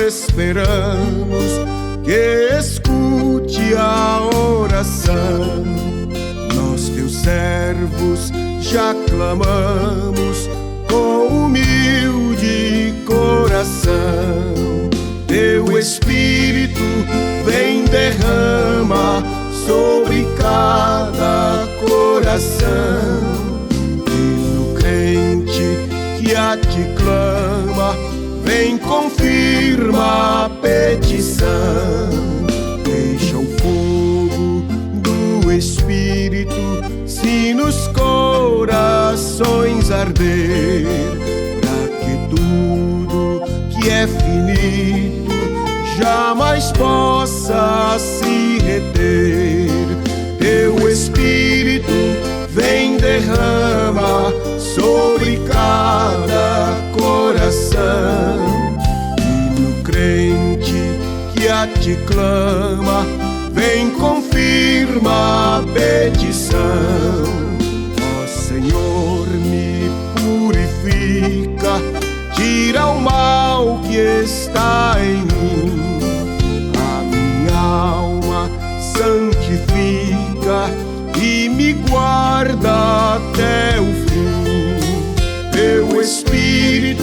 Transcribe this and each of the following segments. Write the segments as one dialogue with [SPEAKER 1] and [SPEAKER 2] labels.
[SPEAKER 1] esperamos que escute a oração. Nós, teus servos, já clamamos com humilde coração. Teu Espírito vem, derrama sobre cada coração. E no crente que a ti clama, vem, confirma a petição. Deixa o fogo do Espírito se nos corações arder, para que tudo que é finito jamais possa se reter. Teu Espírito vem, derrama sobre cada coração. E no crente que a ti clama, vem, confirma a petição. Ó Senhor, me purifica, tira o mal que está em mim. A minha alma santifica e me guarda até o fim. Teu Espírito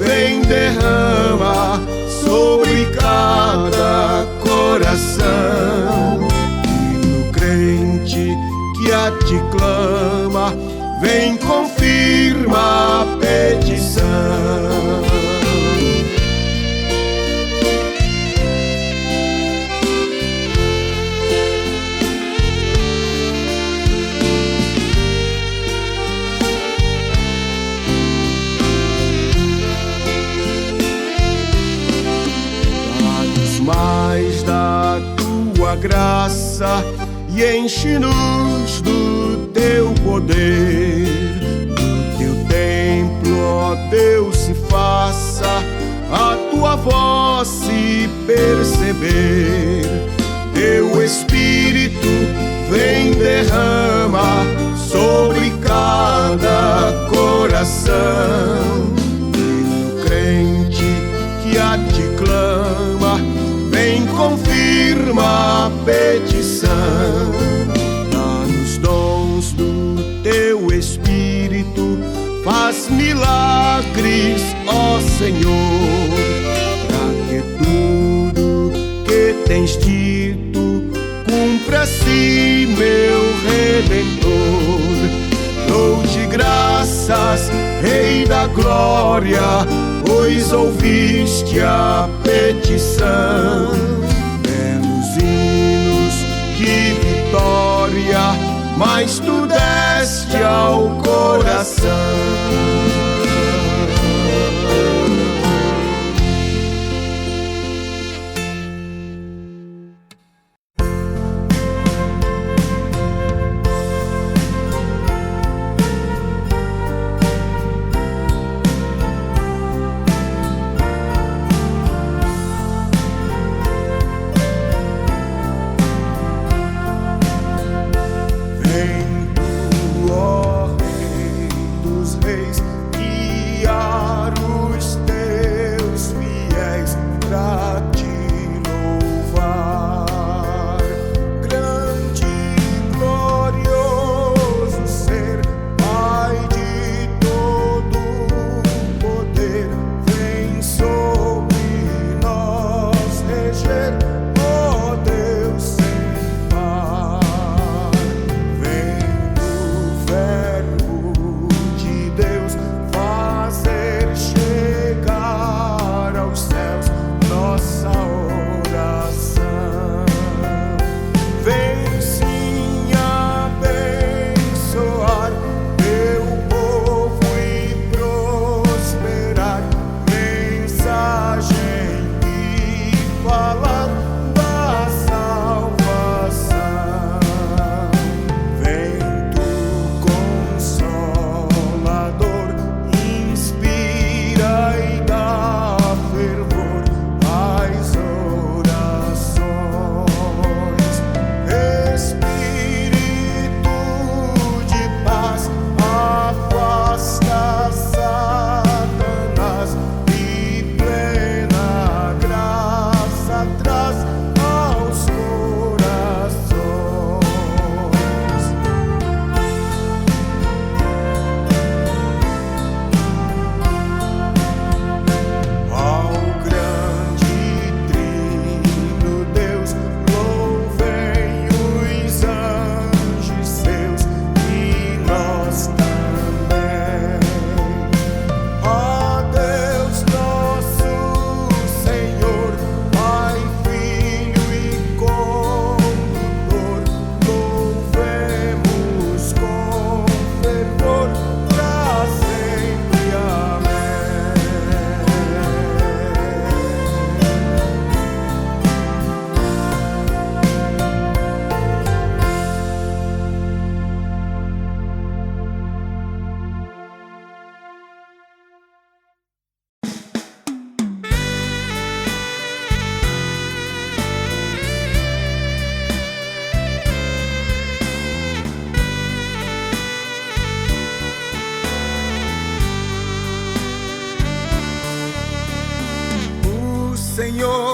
[SPEAKER 1] vem, derrama sobre cada coração. E no crente que a ti clama, vem, confirma a petição. Dá-nos mais da tua graça e enche-nos do teu poder. No teu templo, ó Deus, se faça a tua voz se perceber. Teu Espírito vem, derrama sobre cada coração. E no crente que a ti clama, vem, confirma a petição. Dá-nos dons do teu Espírito, faz milagres, ó Senhor, para que tudo que tens dito cumpra-se, meu Redentor. Dou-te graças, Rei da glória, pois ouviste a petição. Belos hinos de vitória, mas tu deste ao coração.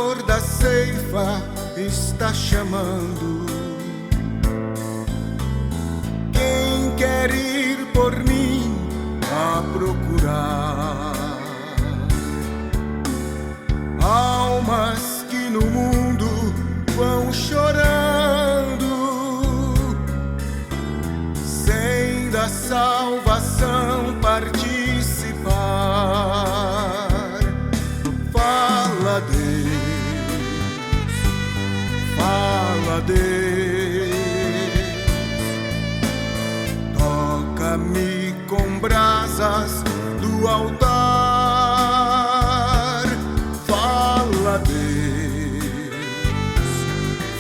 [SPEAKER 1] Senhor da ceifa está chamando. Quem quer ir por mim a procurar almas que no mundo vão chorando, sem da salvação participar? Fala, Deus, fala, Deus, toca-me com brasas do altar. Fala, Deus,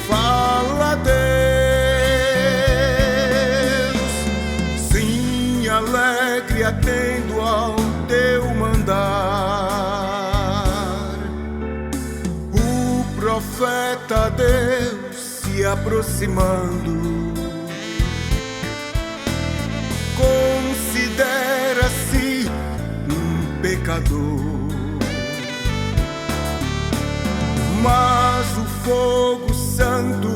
[SPEAKER 1] fala, Deus, sim, alegre atendo ao teu mandar. O profeta Deus se aproximando, considera-se um pecador, mas o fogo santo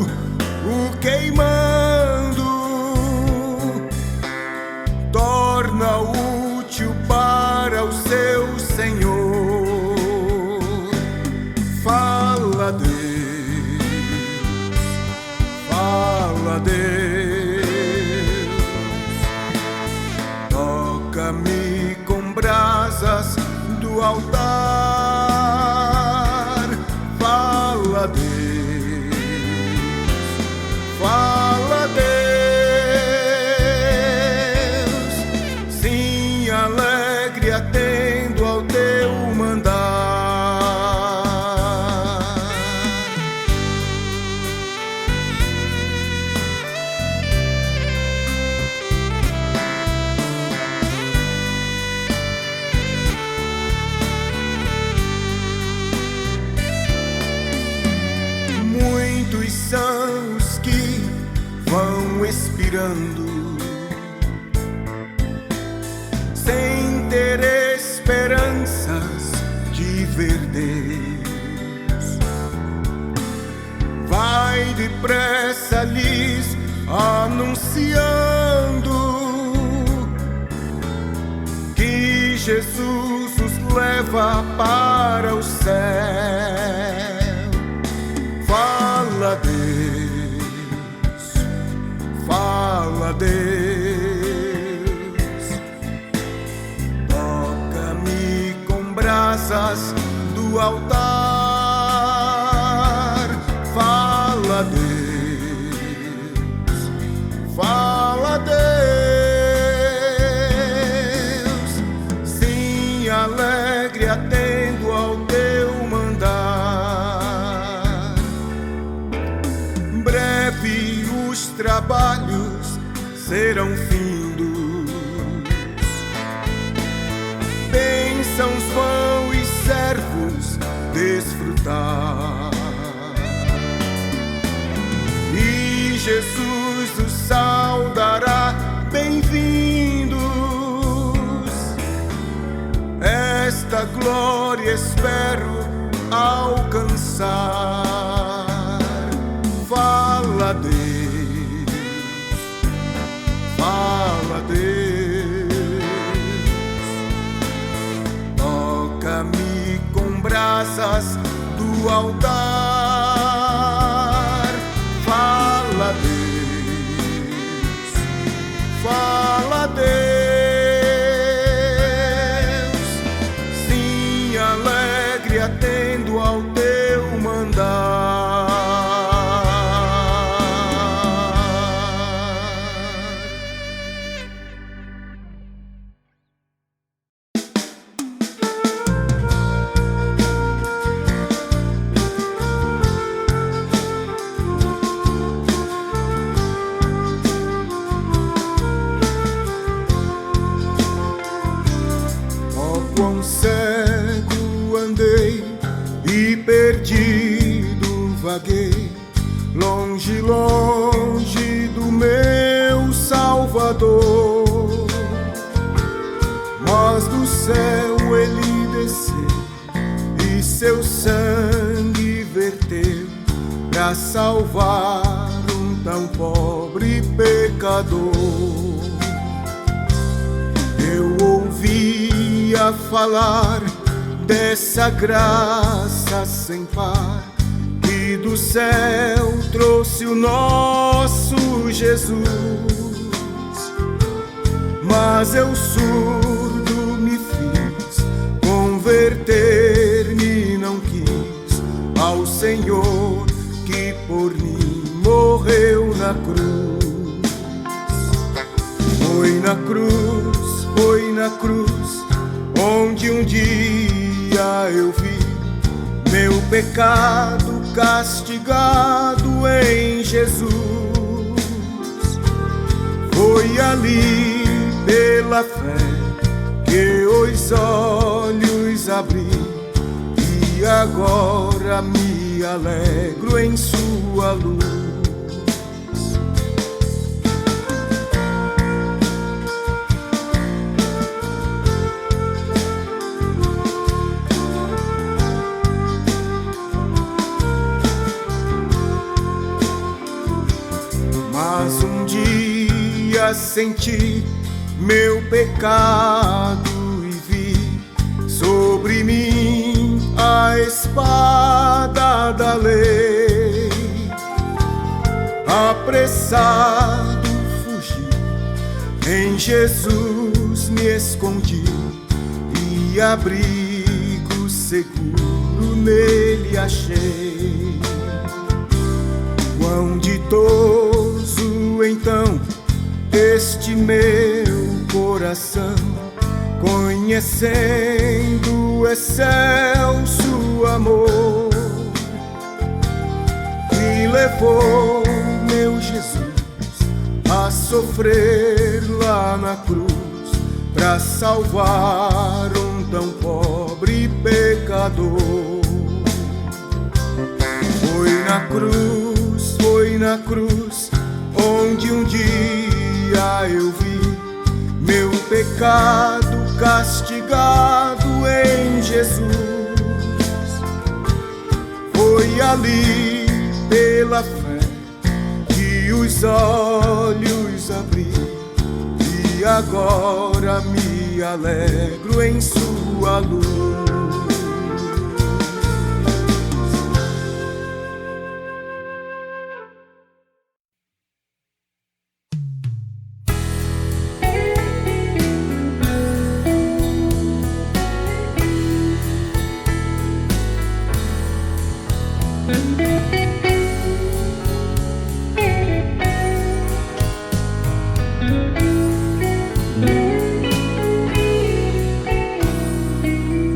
[SPEAKER 1] o queimando torna útil para o seu Senhor. Fala, Deus, fala, Deus, toca-me com brasas do altar. Fala, Deus, fala, Deus, sim, alegre atendo ao teu mandar. Muitos são os que vão expirando, sem ter esperanças de ver Deus. Vai depressa lhes anunciando que Jesus os leva para o céu. Fala, Deus, fala, Deus, toca-me com brasas do altar. Fala, Deus, fala, Deus, sim, alegre atendo ao teu mandar. Breve os trabalhos serão findos, bênçãos vão os servos desfrutar, e Jesus os saudará, bem-vindos. Esta glória espero alcançar. Fala, Deus, fala, Deus, toca-me com brasas do altar. Fala, Deus, fala, Deus, sim, alegre atendo ao teu mandar. Quão cego andei e perdido vaguei, longe, longe do meu Salvador. Mas do céu ele desceu e seu sangue para salvar um tão pobre pecador. Eu ouvia falar dessa graça sem par que do céu trouxe o nosso Jesus. Mas eu surdo me fiz, converter-me não quis ao Senhor que por mim morreu na cruz. Foi na cruz, onde um dia eu vi meu pecado castigado em Jesus. Foi ali pela fé que os olhos abri, e agora me alegro em sua luz. Mas um dia senti meu pecado e vi sobre mim a espada da lei. Apressado fugi, em Jesus me escondi, e abrigo seguro nele achei. Quão ditoso então este meu coração, conhecendo o excelso amor, me levou meu Jesus a sofrer lá na cruz, para salvar um tão pobre pecador. Foi na cruz, onde um dia eu vi meu pecado castigado em Jesus. Foi ali pela fé que os olhos abri, e agora me alegro em sua luz.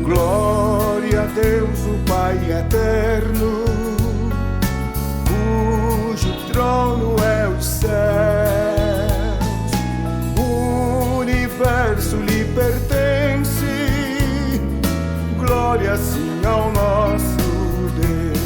[SPEAKER 1] Glória a Deus, o Pai eterno, cujo trono é os céus. O universo lhe pertence. Glória sim ao nosso Deus.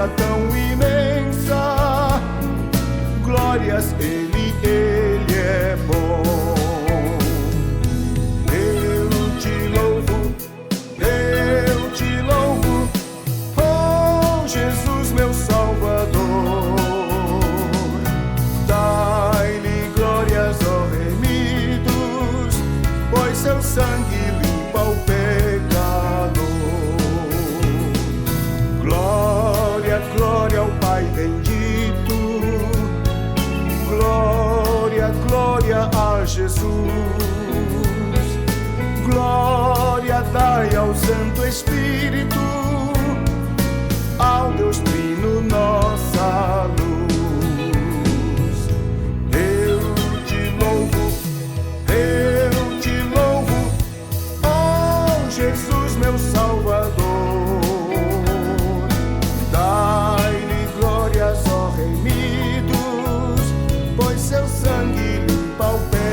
[SPEAKER 1] graça tão imensa. Glórias, Ele é bom. Eu te louvo, oh Jesus, meu Salvador. Dai-lhe glórias, ó remidos, pois seu sangue limpa o pecador. Glória, glória ao Pai bendito. Glória, glória a Jesus. Glória dai ao Santo Espírito, ao Deus Trino nossa luz. Eu te louvo, oh Jesus, meu Salvador. Dai-lhe glórias, ó remidos, pois seu sangue limpa o pecador.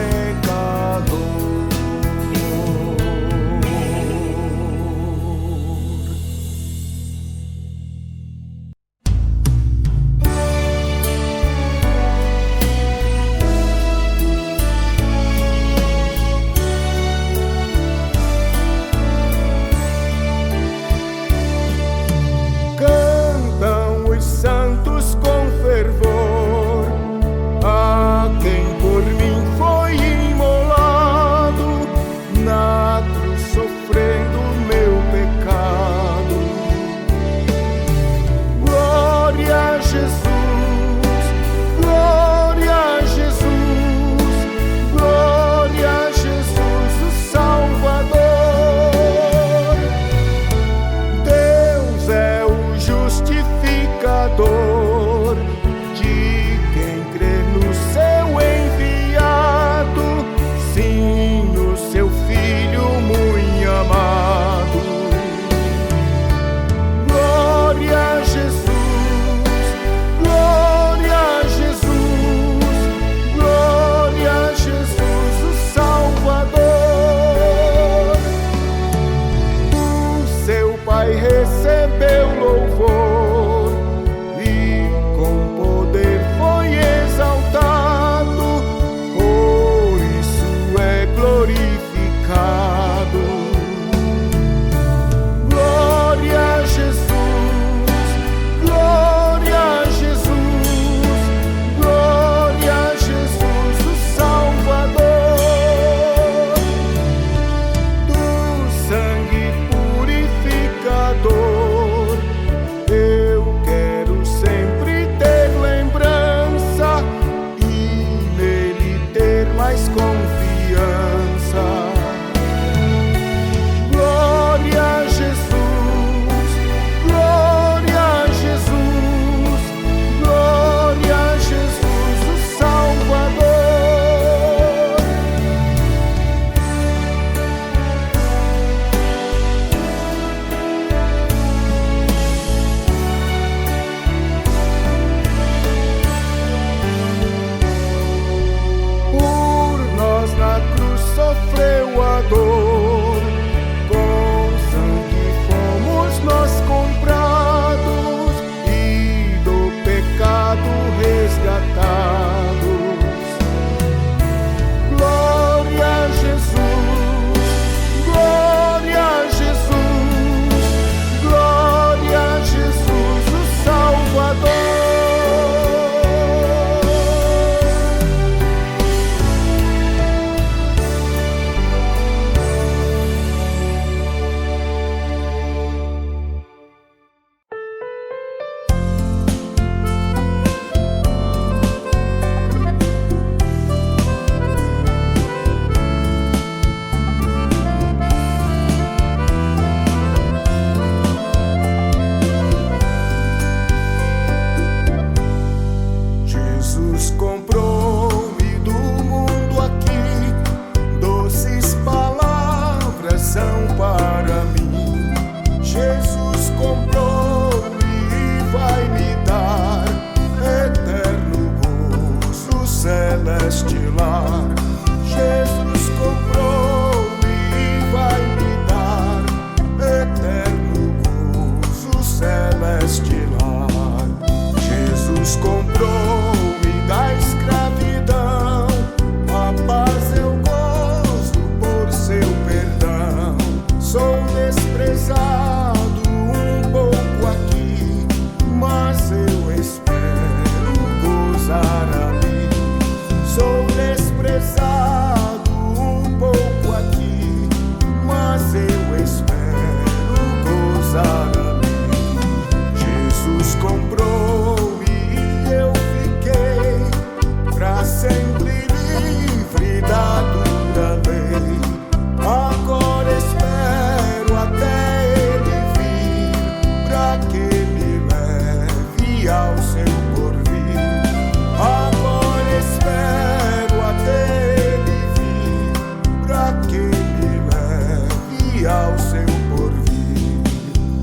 [SPEAKER 1] ao seu porvir.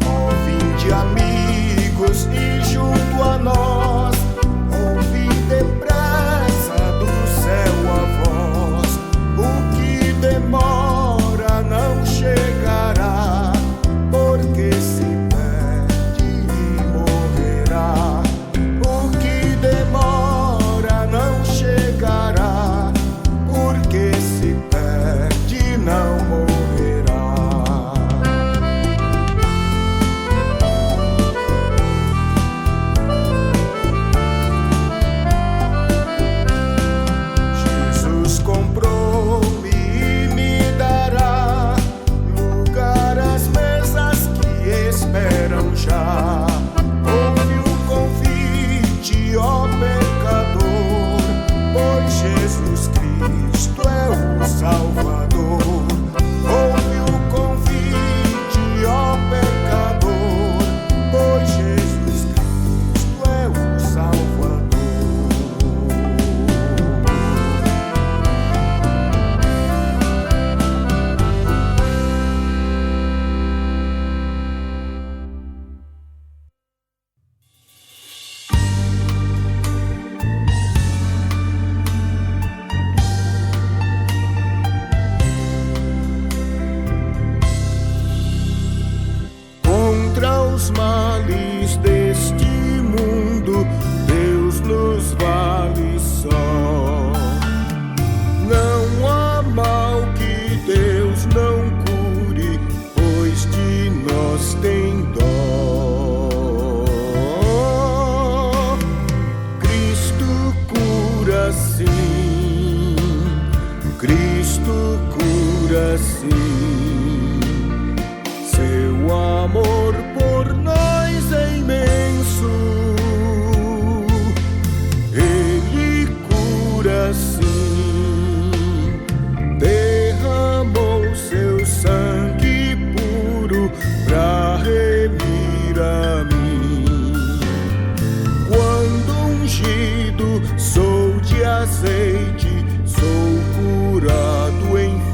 [SPEAKER 1] Ó, vinde, amigos, e junto a nós ouvi depressa do céu a voz. O que demora não chegará, porque se perde e morrerá. O que demora não chegará, porque se perde e não morrerá. Jesus comprou-me e me dará lugar às mesas que esperam já. Ouve o convite, ó pecador, pois Jesus Cristo é o Salvador. Ouve o convite, ó pecador, pois Jesus Cristo é o Salvador. Contra os males deste mundo, Deus nos vale só. Não há mal que Deus não cure, pois de nós tem dó. Cristo cura sim, Cristo cura sim. Seu amor por nós é imenso, Ele cura sim. Derramou seu sangue puro pra remir a mim. Quando ungido sou de azeite, sou curado enfim.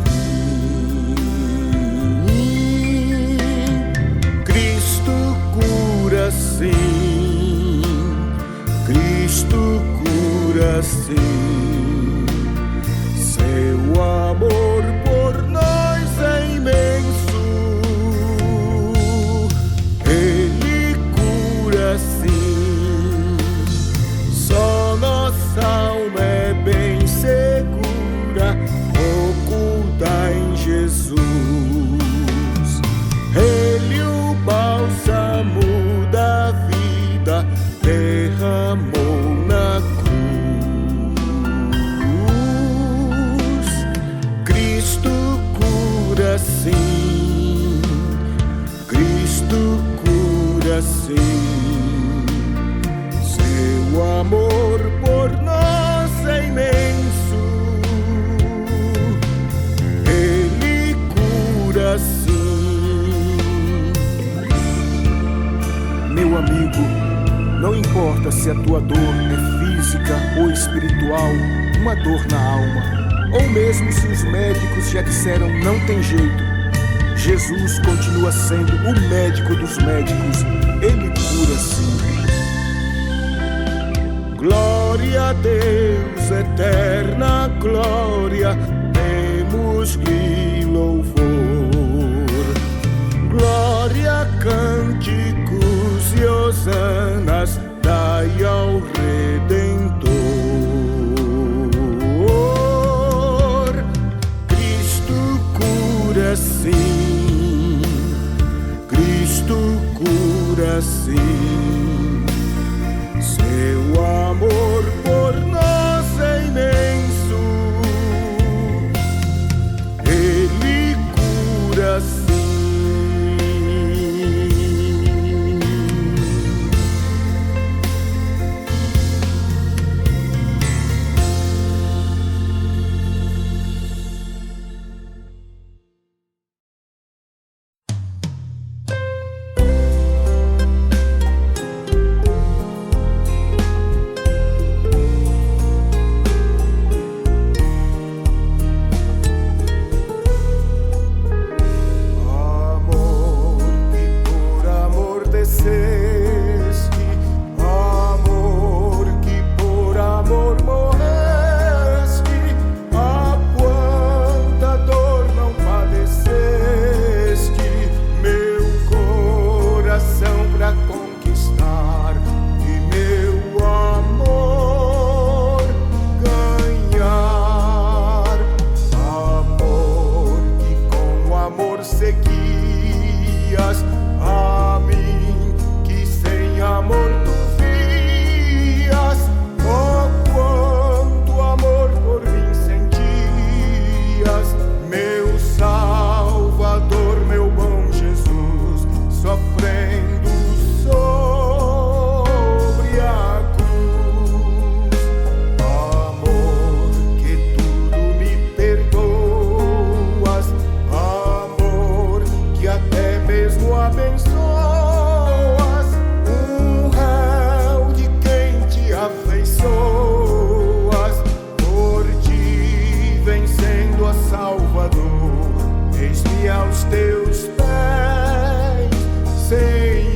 [SPEAKER 1] Sim, Cristo cura sim. Seu amor por nós é imenso, Ele cura sim. Só nossa alma é bem segura, oculta em Jesus. Ele o bálsamo da vida derramou na cruz. Cristo cura sim, Cristo cura sim. Seu amor por nós é imenso, Ele cura sim. Meu amigo, não importa se a tua dor é física ou espiritual, uma dor na alma, ou mesmo se os médicos já disseram não tem jeito, Jesus continua sendo o médico dos médicos, Ele cura sim. Glória a Deus, eterna glória, demos-lhe louvor. Glória, cânticos e hosanas, dai ao Redentor. Cristo cura sim, Cristo cura sim. Seu amor por nós é imenso, Ele cura sim. a mim que sem amor tu vias. Oh, quanto amor por mim sentias, meu Salvador, meu bom Jesus, sofrendo sobre a cruz. Amor que tudo me perdoas, amor que até mesmo abençoas, um réu de quem te afeiçoas, por ti vencendo a Salvador, eis-me aos teus pés, Senhor.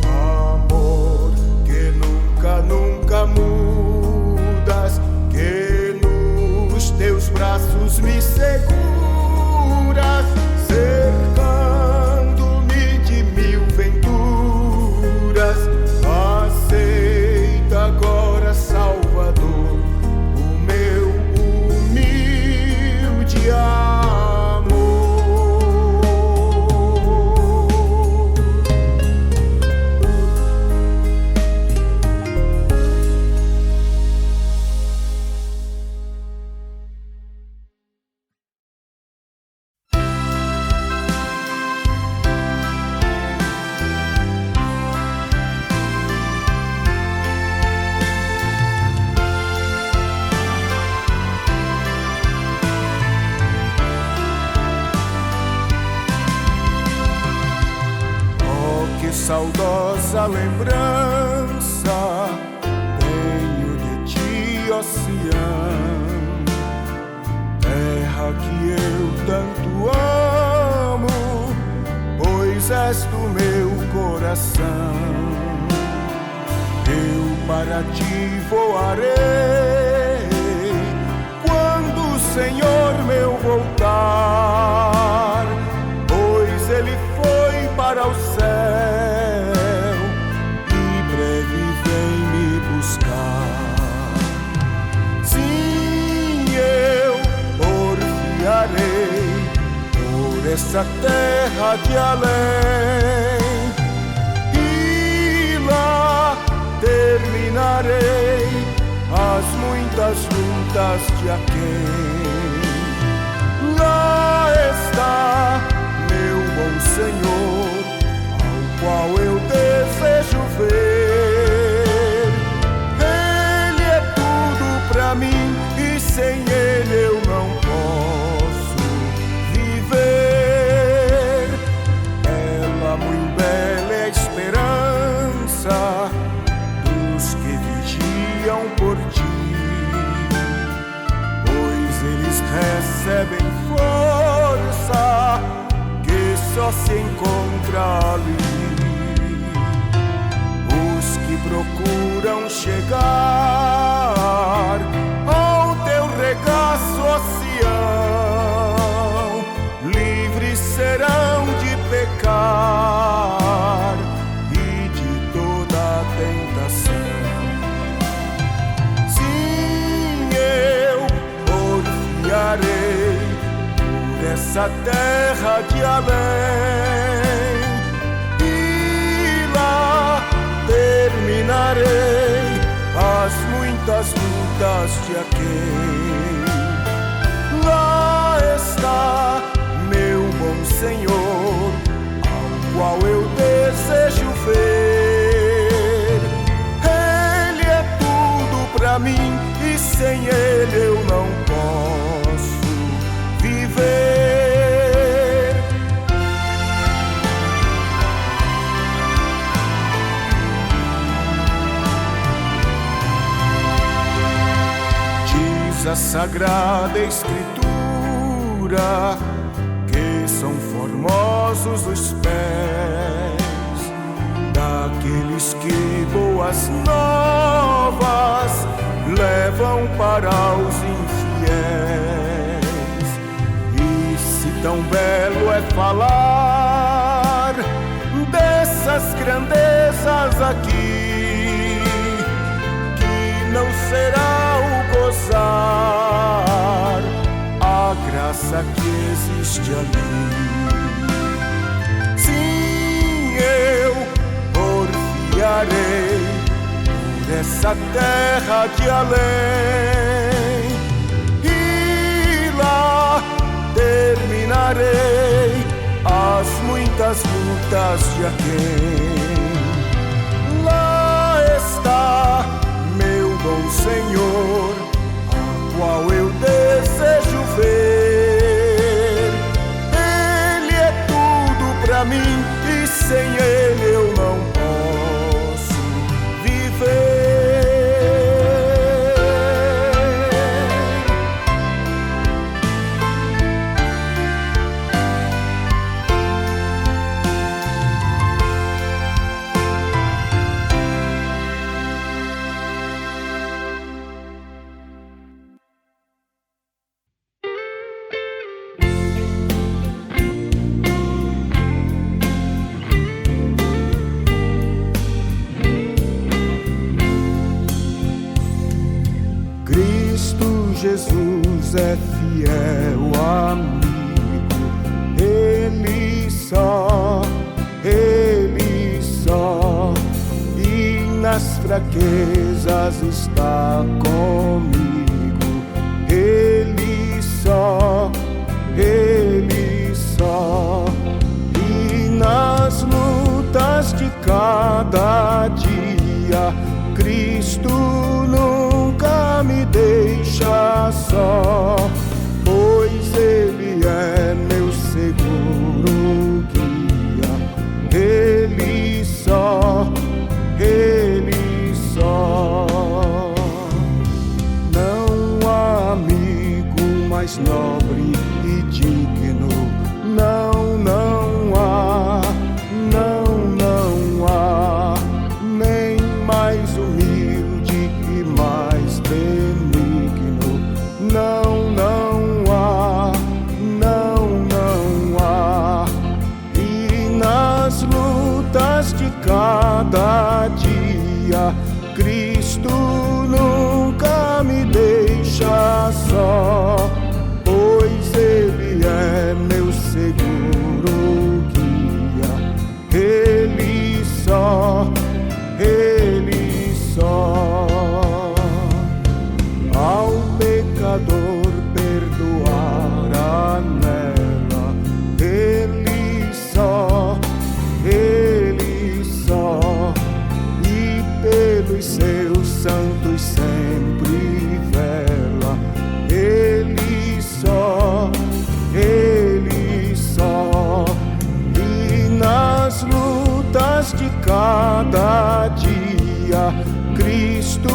[SPEAKER 1] Amor que nunca, nunca mudas, que nos teus braços me seguras, cercando-me de mil venturas. Aceita agora, Salvador, o meu humilde amor. Oh, que saudosa lembrança tenho de ti, ó Sião, terra que eu tanto amo, pois és do meu coração. Eu para ti voarei quando o Senhor meu voltar, pois ele foi para o céu e breve vem me buscar. Sim, eu porfiarei por essa terra de além, e lá terminarei as muitas lutas de aquém. Lá está meu bom Senhor, ao qual eu desejo ver. Ele é tudo pra mim e sem ele eu não posso viver. Ela muito bela é a esperança dos que vigiam por ti, pois eles recebem força que só se encontra ali. Os que procuram chegar ao teu regaço, ó Sião, livres serão de pecar e de toda tentação. Sim, eu porfiarei por essa terra de além, e lá terminarei as muitas lutas de aquém. Lá está meu bom Senhor, ao qual eu desejo ver. Ele é tudo pra mim e sem ele eu não posso viver. Diz a Sagrada Escritura que são formosos os pés daqueles que boas novas levam para os infiéis. E se tão belo é falar as grandezas aqui, que não será o gozar a graça que existe ali. Sim, eu porfiarei por essa terra de além, e lá terminarei as muitas lutas de aquém. Lá está meu bom Senhor, a qual eu desejo ver. Ele é tudo pra mim e sem ele eu não posso viver. Jesus é fiel amigo, Ele só, e nas fraquezas está comigo. Ele só, e nas lutas de cada dia, Cristo nunca me deixa só, pois Ele é meu seguro guia. Ele só, não há amigo mais nobre e digno, não há, nem mais humilde e mais benigno, não há, e nas lutas de cada dia, Cristo nunca me deixa só, pois Ele é meu seguro guia. Ele só, ao pecador perdoar anela. Ele só, e pelos seus santos sempre vela. Ele só, e nas lutas de cada dia, Cristo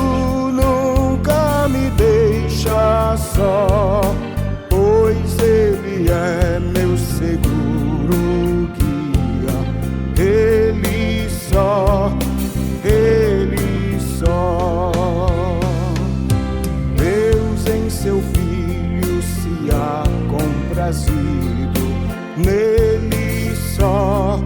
[SPEAKER 1] nunca me deixa só, pois Ele é meu seguro guia. Ele só, Deus em seu Filho se há comprazido, nele só,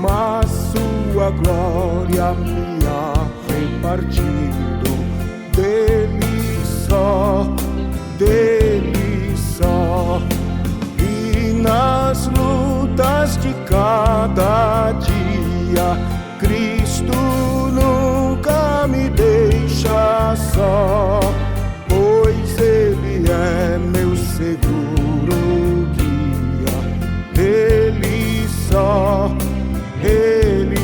[SPEAKER 1] mas sua glória me há repartido. Dele só, e nas lutas de cada dia, Cristo nunca me deixa só, pois Ele é meu seguro guia. Ele só, nele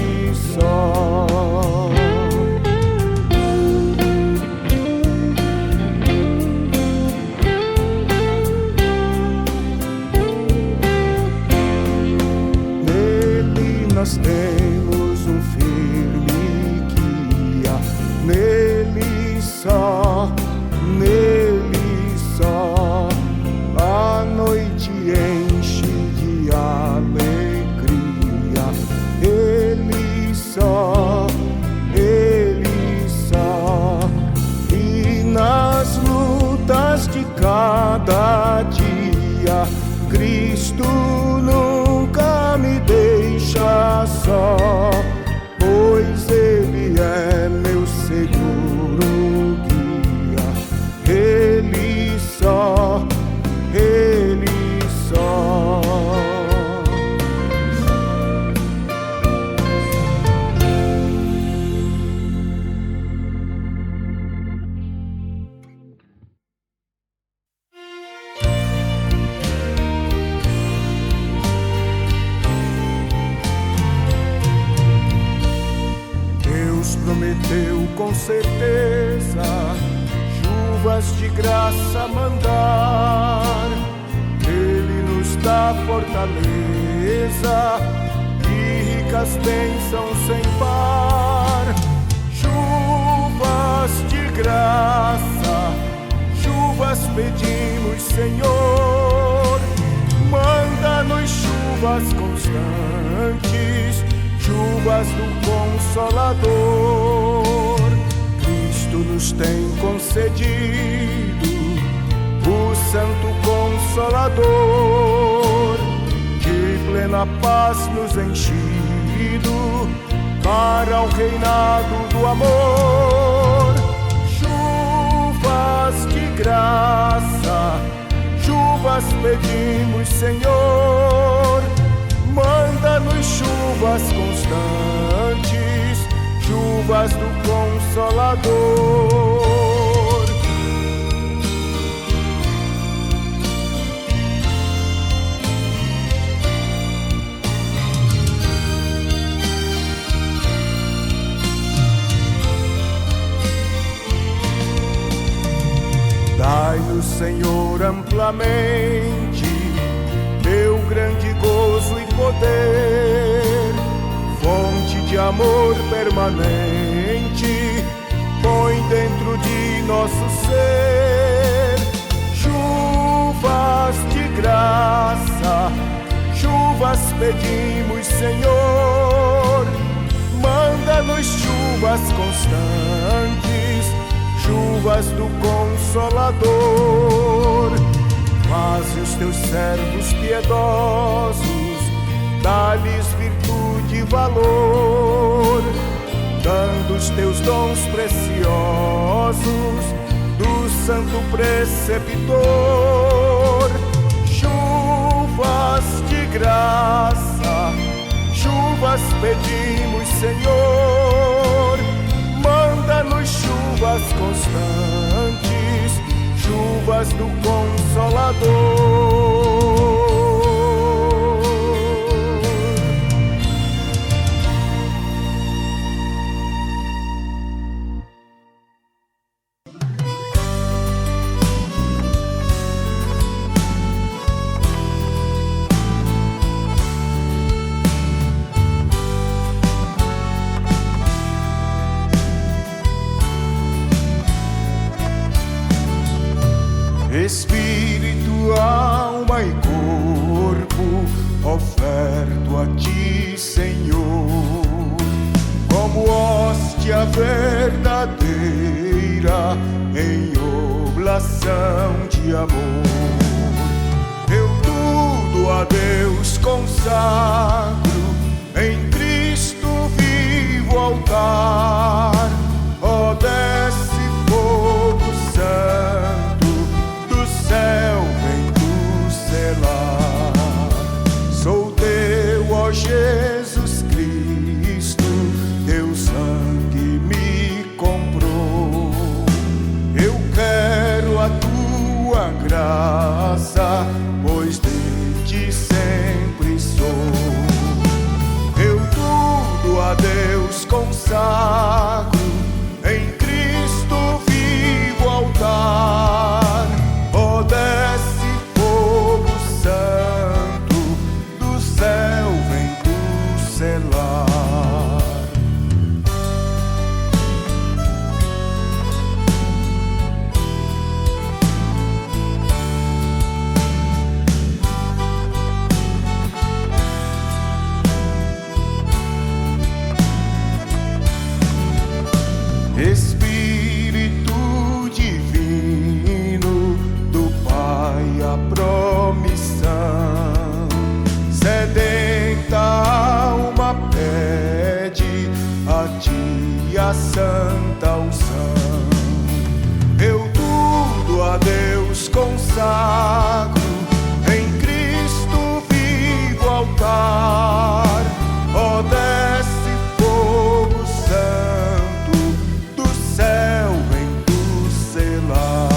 [SPEAKER 1] nós temos um firme guia. Nele só, a noite enche de alegria. Ele só, e nas lutas de cada dia, Cristo nunca com certeza chuvas de graça mandar. Ele nos dá fortaleza e ricas bênçãos sem par. Chuvas de graça, chuvas pedimos, Senhor. Manda-nos chuvas constantes, chuvas do Consolador. Cristo nos tem concedido o Santo Consolador, de plena paz nos enchido para o reinado do amor. Chuvas de graça, chuvas pedimos, Senhor. Manda-nos chuvas constantes, chuvas do Consolador. Dai-nos, Senhor, amplamente teu grande gozo e poder, fonte de amor permanente, põe dentro de nosso ser. Chuvas de graça, chuvas pedimos, Senhor. Manda-nos chuvas constantes, chuvas do Consolador. Faze os teus servos piedosos, dá-lhes virtude e valor, dando os teus dons preciosos do Santo Preceptor. Chuvas de graça, chuvas pedimos, Senhor. Manda-nos chuvas constantes, chuvas do Consolador. Espírito, alma e corpo, oferto a ti, Senhor, como hóstia verdadeira em oblação de amor. Eu tudo a Deus consagro, em Cristo vivo altar. Ó, desce fogo santo, céu vem tu selar. Sou teu, ó Jesus Cristo, teu sangue me comprou. Eu quero a tua graça, pois de ti sempre sou. Eu tudo a Deus consagro, em Cristo vivo altar. Ó, desce fogo santo, do céu vem tu selar. Espírito divino do Pai, a promissão, sedenta alma pede a ti a santa unção. Eu tudo a Deus consagro, em Cristo vivo altar. Ó, desce fogo santo, do céu vem tu selar.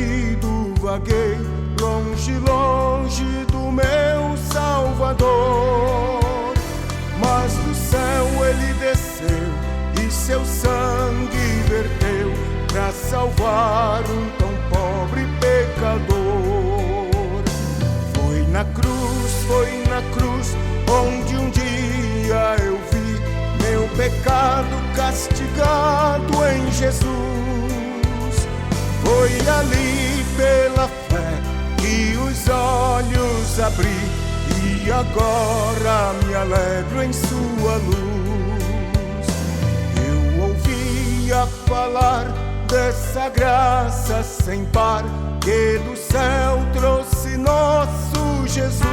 [SPEAKER 1] perdido vaguei, longe, longe do meu Salvador. Mas do céu ele desceu e seu sangue verteu pra salvar um tão pobre pecador. Foi na cruz, onde um dia eu vi meu pecado castigado em Jesus. Foi ali pela fé que os olhos abri e agora me alegro em sua luz. Eu ouvia falar dessa graça sem par que do céu trouxe nosso Jesus.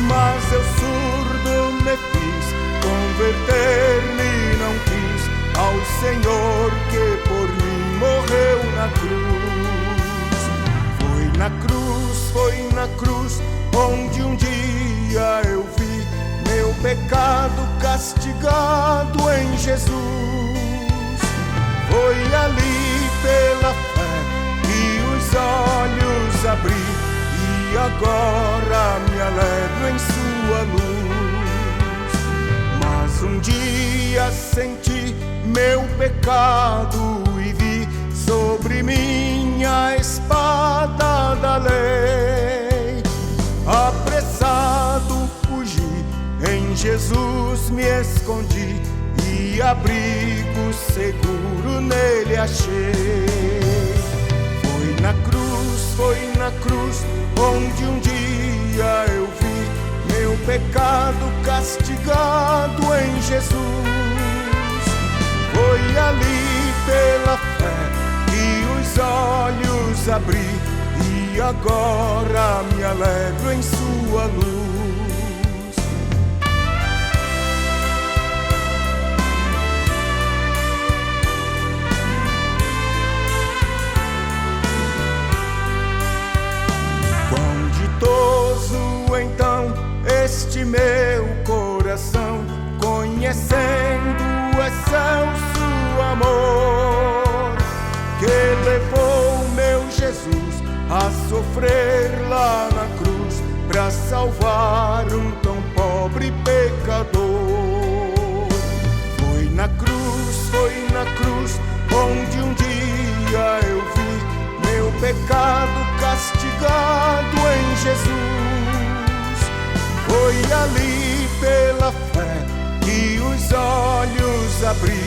[SPEAKER 1] Mas eu surdo me fiz, converter-me não quis ao Senhor que por mim morreu na cruz. Foi na cruz, onde um dia eu vi meu pecado castigado em Jesus. Foi ali pela fé que os olhos abri e agora me alegro em sua luz. Mas um dia senti meu pecado e vi sobre minha espada da lei. Apressado fugi, em Jesus me escondi e abrigo seguro nele achei. Foi na cruz, onde um dia eu vi meu pecado castigado em Jesus. Foi ali pela fé que os olhos abri e agora me alegro em sua luz. Então este meu coração, conhecendo o excelso amor que levou meu Jesus a sofrer lá na cruz pra salvar um tão pobre pecador. Foi na cruz, onde um dia eu vi meu pecado castigado em Jesus. Foi ali pela fé que os olhos abri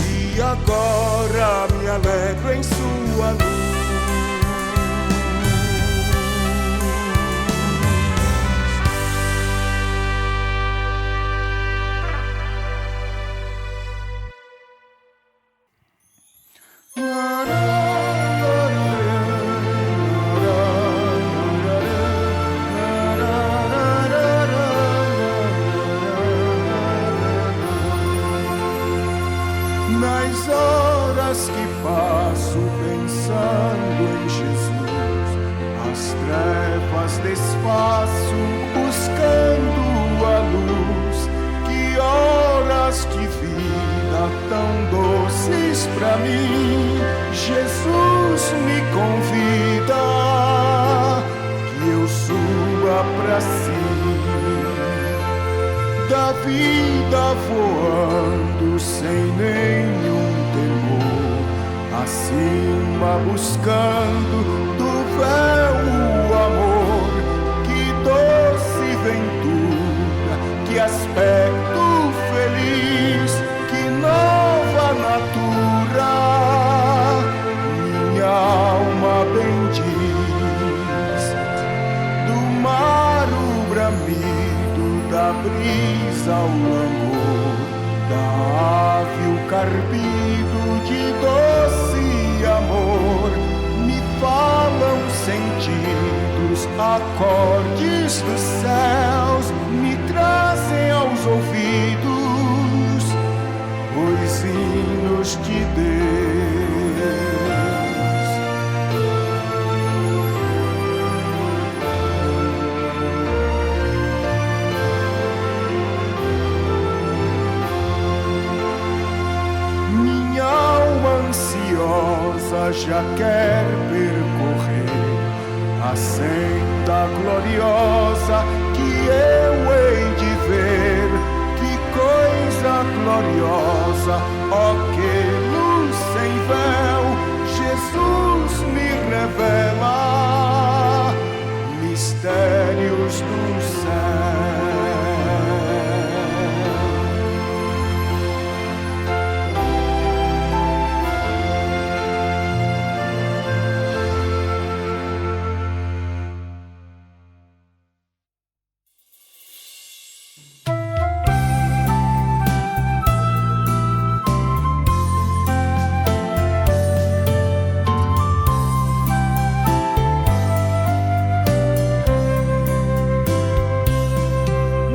[SPEAKER 1] e agora me alegro em sua luz. Nas horas que passo pensando em Jesus, as trevas desfaço buscando a luz. Que horas de vida tão doces pra mim, Jesus me convida que eu suba pra cima da vida voando sem nenhum temor, acima buscando do véu o amor. Que doce ventura, que aspecto feliz, que nova natura, minha alma bendiz. Do mar o bramido, da brisa o amor, da ave o carpido de doce amor, me falam sentidos, acordes dos céus, me trazem aos ouvidos os hinos de Deus. Minha alma ansiosa raça já quer percorrer a senda gloriosa que eu hei de ver. Que coisa gloriosa, ó que luz sem véu, Jesus me revela mistérios do céu.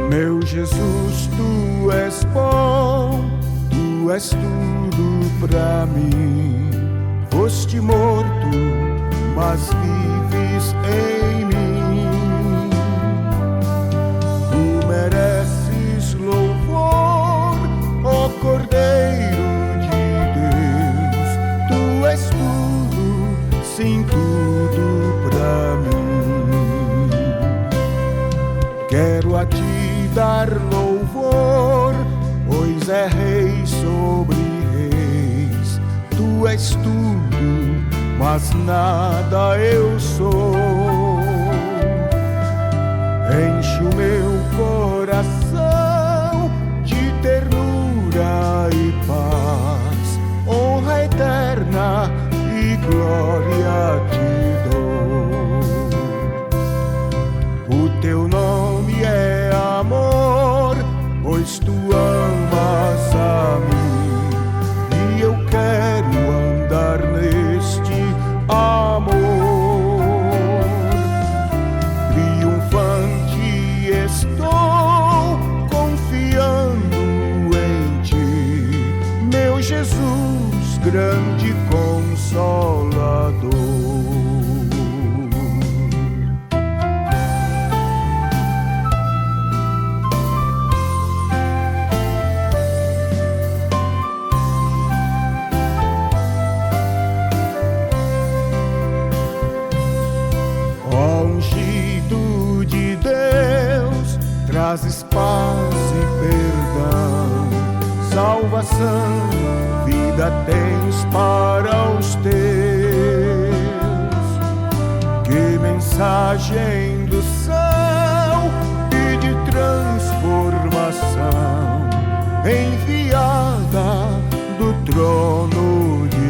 [SPEAKER 1] Meu Jesus, tu és bom, tu és tudo pra mim. Foste morto, mas vives em mim. Tu mereces louvor, ó Cordeiro de Deus. Tu és tudo, sim, tudo pra mim. Quero a ti dar louvor, pois é Rei sobre reis. Tu és tudo, mas nada eu sou. Enche o meu coração de ternura e paz, honra eterna e glória te dou. O teu nome é amor, pois tu amas a mim, e eu quero andar neste amor. Triunfante estou, confiando em ti, meu Jesus, grande consolador. Ungido de Deus, trazes paz e perdão, salvação, vida tens para os teus. Que mensagem do céu e de transformação, enviada do trono de Deus.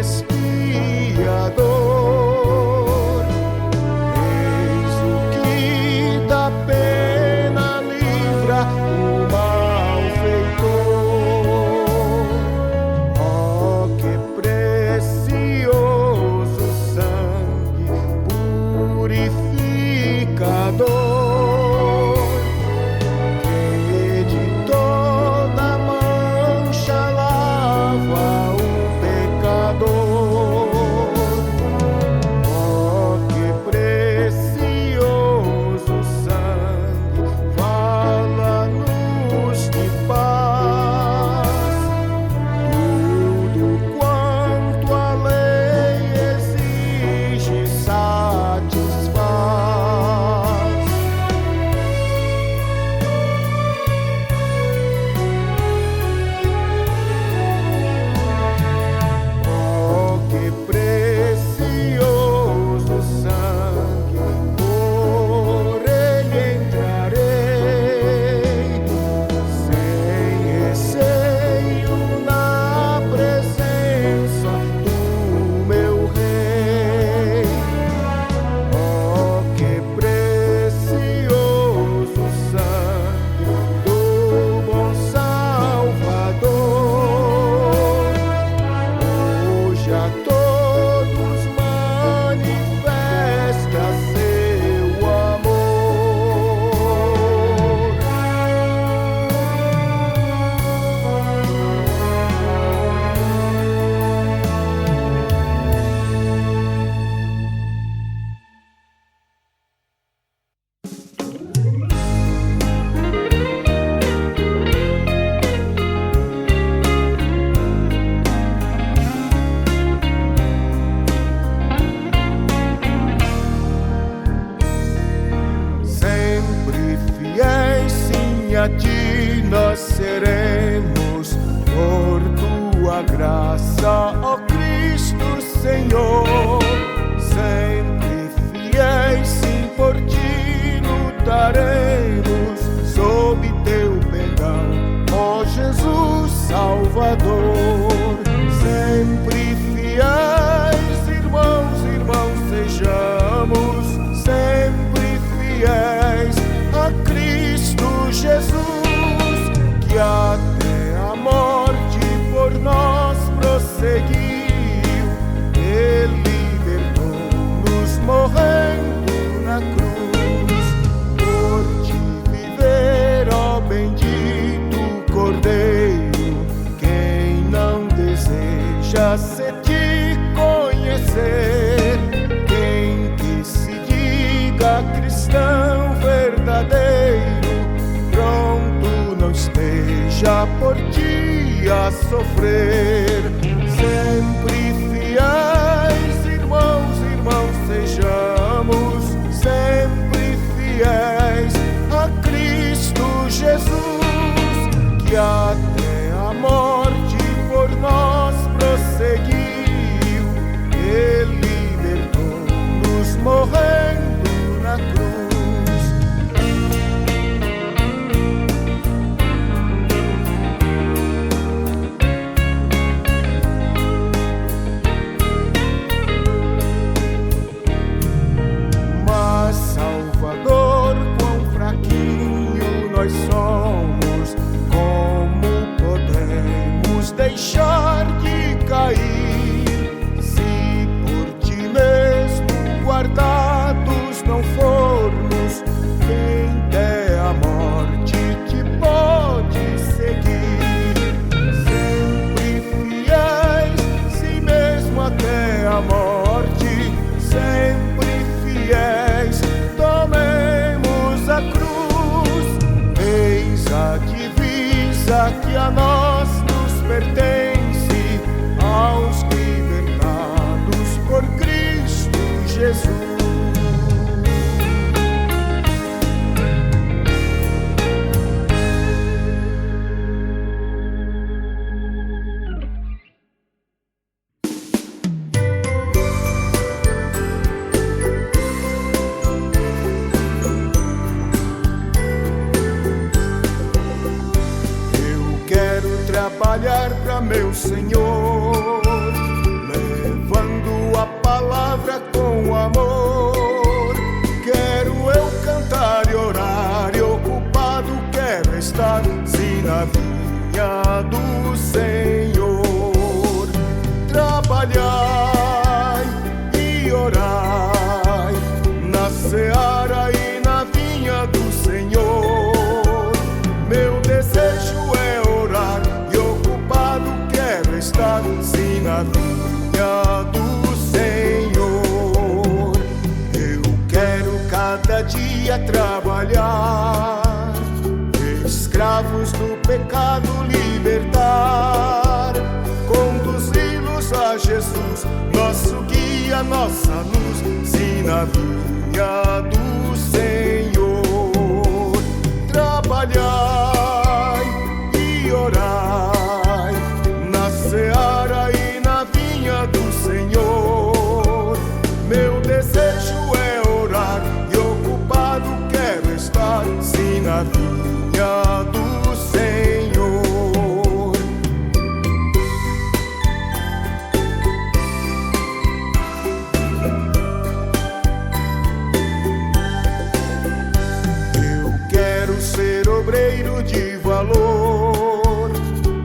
[SPEAKER 1] expiador. Eis o que da pena livra o malfeitor. Oh, que precioso sangue purificador, que de toda mancha lava o pecador. Oh, que precioso sangue fala-nos de paz. Tudo quanto a lei exige satisfaz. Oh, que precioso sangue, por ele entrarei, sem receio na presença do meu Rei. Oh, que precioso sangue do bom Salvador, hoje a todos manifesta seu amor. Sempre fiéis, sim, a ti nós seremos, por tua graça, ó Cristo Senhor. Sempre fiéis, sim, por ti lutaremos, sob teu perdão, ó Jesus Salvador. Sempre fiéis, irmãos, sejamos sempre fiéis a Cristo Jesus, que até a morte por nós prosseguiu. Ele libertou-nos morrendo na cruz, por te viver, ó bendito Cordeiro. Quem não deseja se te conhecer, quem que se diga cristão verdadeiro, pronto não esteja por ti a sofrer. Sempre fiéis, irmãos, sejamos sempre fiéis a Cristo Jesus, que até a morte por nós prosseguiu. Ele libertou-nos morrendo na cruz. Mas Salvador, quão fraquinho nós somos, como podemos deixar de cair? Se por ti mesmo guardados não formos, quem até a morte te pode seguir? Sempre fiéis, se mesmo até a morte, sempre fiéis, tomemos a cruz. Eis a divisa que a nós nos pertence, aos libertados por Cristo Jesus. trabalhar para meu Senhor, na vinha do Senhor. Eu quero cada dia trabalhar, escravos do pecado libertar, conduzi-los a Jesus, nosso guia, nossa luz, sim, na vinha do Senhor. Trabalhai e orai na seara e na vinha do Senhor. Meu desejo é orar e ocupado quero estar, sim, na vinha do Senhor. Eu quero ser obreiro de valor,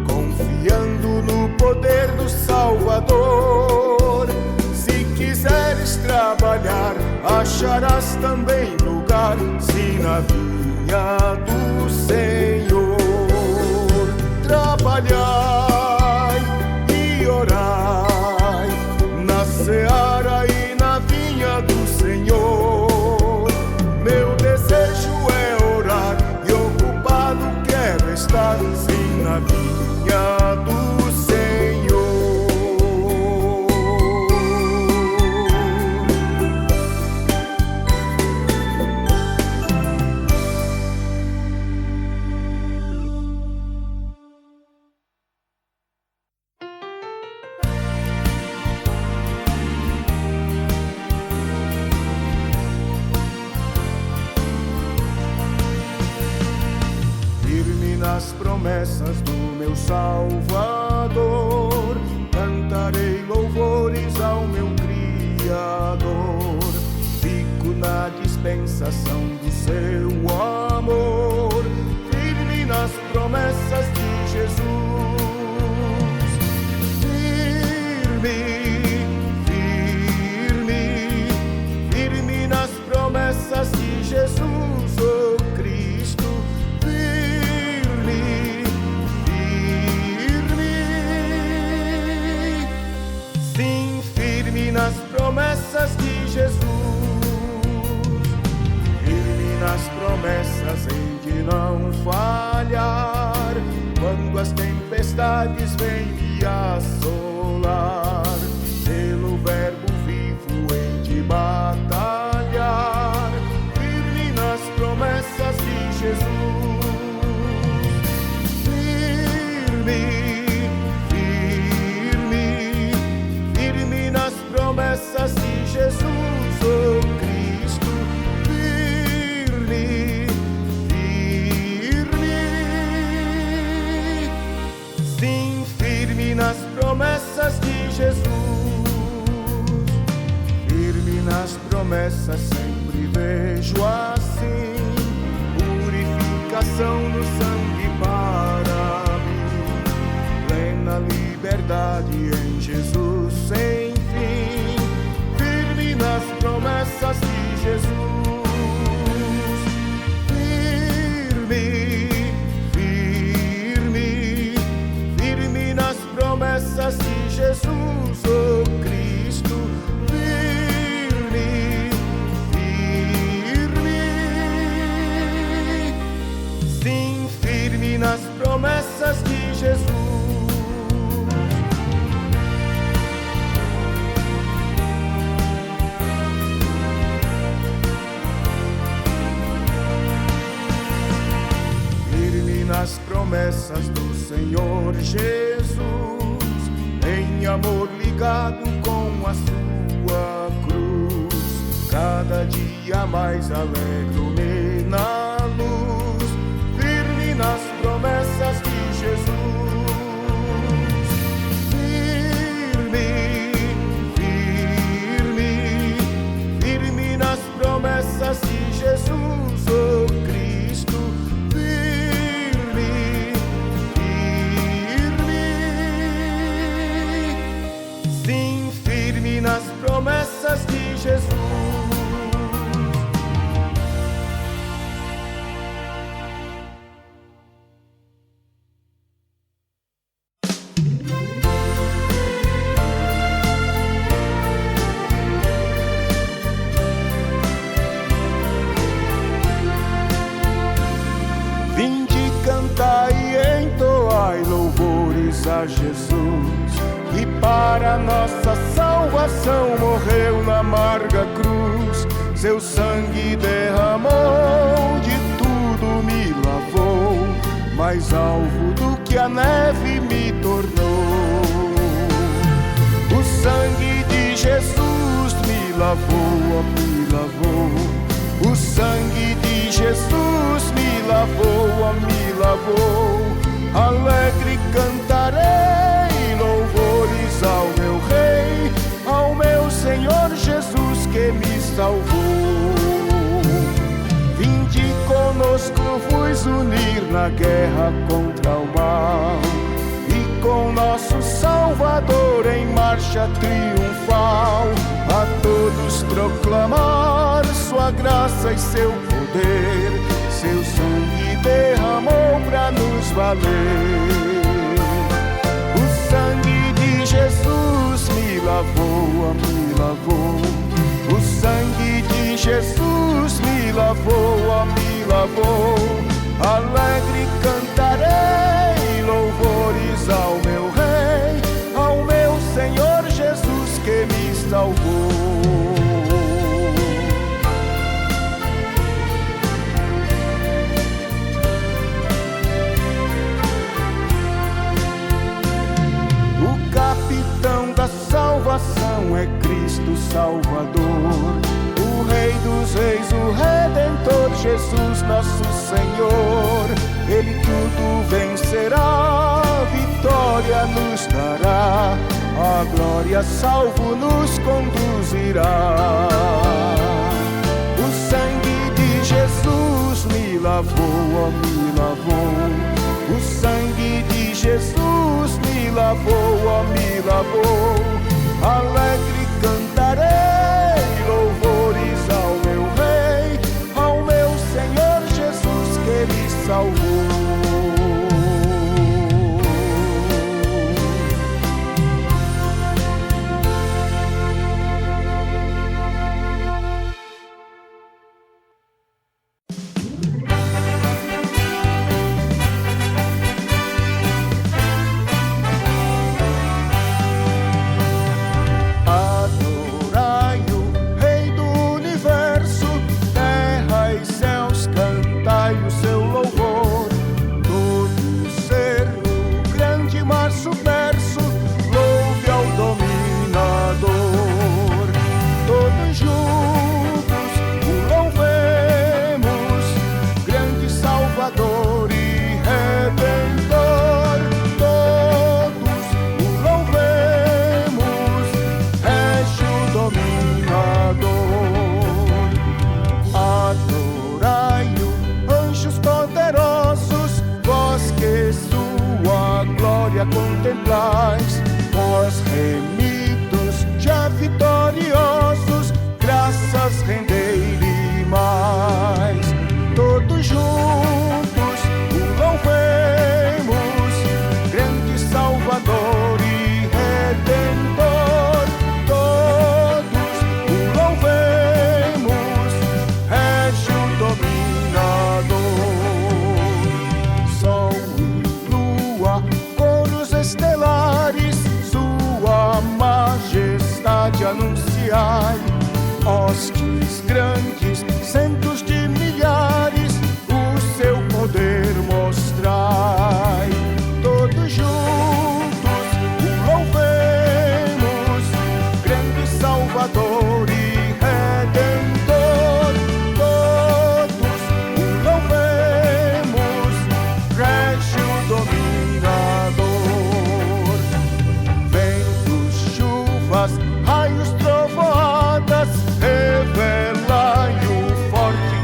[SPEAKER 1] confiando no poder do Salvador. Se quiseres trabalhar, acharás também lugar, sim, na vinha do Senhor. Trabalhai e orai na seara e na vinha do Senhor. Meu desejo é orar e ocupado quero estar, sim, na vinha do Senhor. Firme nas promessas do meu Salvador, cantarei louvores ao meu Criador. Fico na dispensação do seu amor, firme nas promessas de Jesus. Firme, firme, firme nas promessas de Jesus, oh Cristo. Nas promessas de Jesus, firme nas promessas em de não falhar, quando as tempestades vêm me assolar, pelo verbo vivo em de batalhar, firme nas promessas de Jesus. Promessas de Jesus, oh Cristo, firme, firme, sim, firme nas promessas de Jesus, firme nas promessas sempre vejo assim, purificação no sangue para mim, plena liberdade em Jesus sem fim. Nas promessas de Jesus, firme, firme, firme nas promessas de Jesus, oh Cristo, firme, firme, sim, firme nas promessas de Jesus. Nas promessas do Senhor Jesus, em amor ligado com a sua cruz, cada dia mais alegro-me na luz, firme nas promessas de Jesus, firme, firme, firme nas promessas de Jesus, oh Cristo. Nas promessas de Jesus. a Jesus, que para nossa salvação morreu na amarga cruz. Seu sangue derramou, de tudo me lavou, mais alvo do que a neve me tornou. O sangue de Jesus me lavou, me lavou. O sangue de Jesus me lavou, me lavou. Alegre cantarei louvores ao meu Rei, ao meu Senhor Jesus que me salvou. Vinde conosco vos unir na guerra contra o mal, e com nosso Salvador em marcha triunfal, a todos proclamar sua graça e seu poder. Seu sangue derramou pra nos valer. O sangue de Jesus me lavou, me lavou. O sangue de Jesus me lavou, me lavou. Alegre cantarei louvores ao meu Rei, ao meu Senhor Jesus que me salvou. O capitão da salvação é Cristo Salvador, o Rei dos Reis, o Redentor, Jesus nosso Senhor. Ele tudo vencerá, vitória nos dará, a glória salvo nos conduzirá. O sangue de Jesus me lavou, me lavou. O sangue de Jesus me lavou, me lavou. Alegre cantarei louvores ao meu Rei, ao meu Senhor Jesus que me salvou. Contemplais, vós remidos, já vitoriosos, graças rendei-lhe mais. Todos juntos o louvemos, grande Salvador e Redentor. Todos o louvemos, régio dominador. Sol e lua, estelares, sua majestade anunciai. Hostes grandes, centos de milhares, o seu poder mostrai. Todos juntos o louvemos, grande Salvador e Redentor. Todos o louvemos, régio dominador. Raios, trovoadas, revelai o forte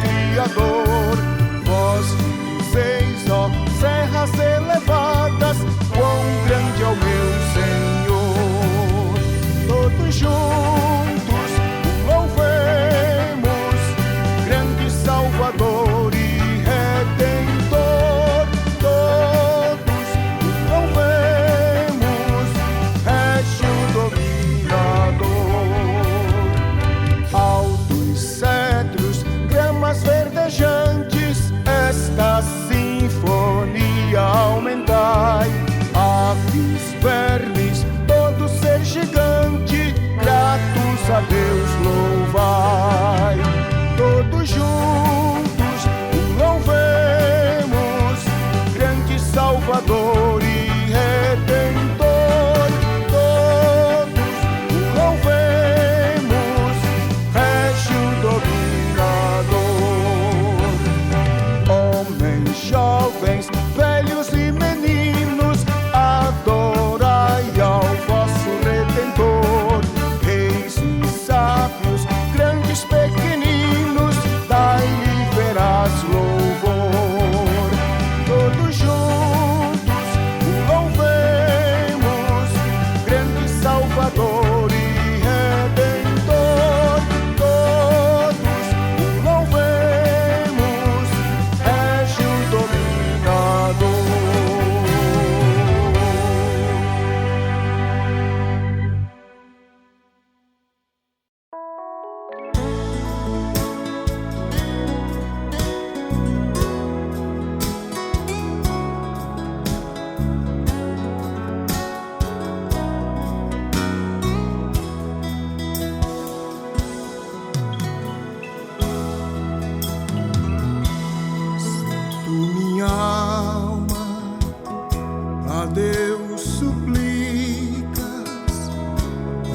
[SPEAKER 1] A Deus suplicas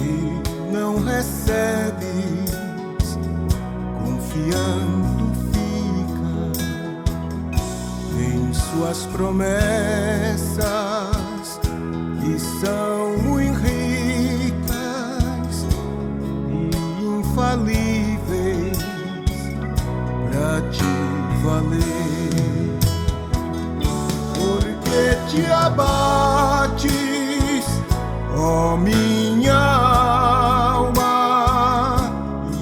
[SPEAKER 1] e não recebes, confiando fica em suas promessas, que são muito ricas e infalíveis pra te valer. Te abates, ó minha alma, e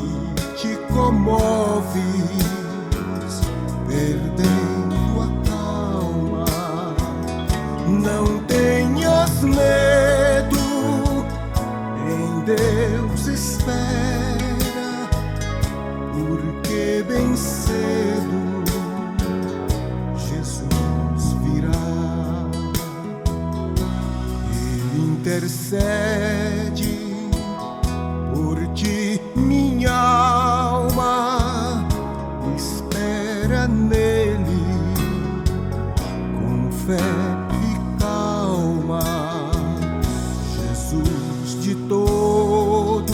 [SPEAKER 1] te comoves, perdendo a calma. Não tenhas medo, em Deus espera, porque bem cedo intercede por ti, minha alma, espera nele com fé e calma. Jesus de todos,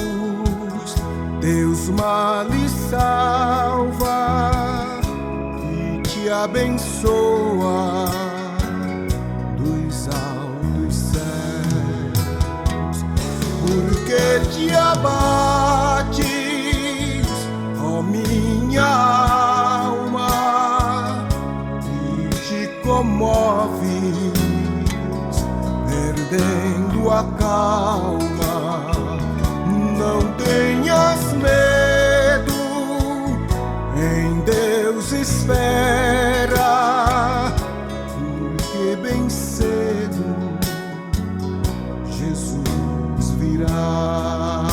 [SPEAKER 1] Deus males salva e te abençoa dos altos céus. Porque te abates, ó minha alma, e te comoves, perdendo a calma. Não tenhas medo, em Deus espera, porque bem cedo Jesus virá.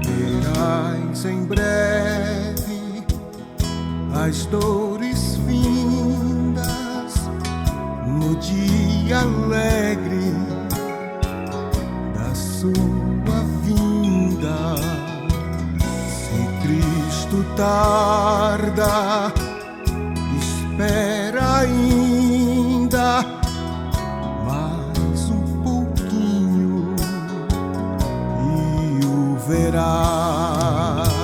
[SPEAKER 1] Verás em breve as dores vindas no dia alegre da sua vinda. Se Cristo tarda, espera ainda mais um pouquinho e o verás.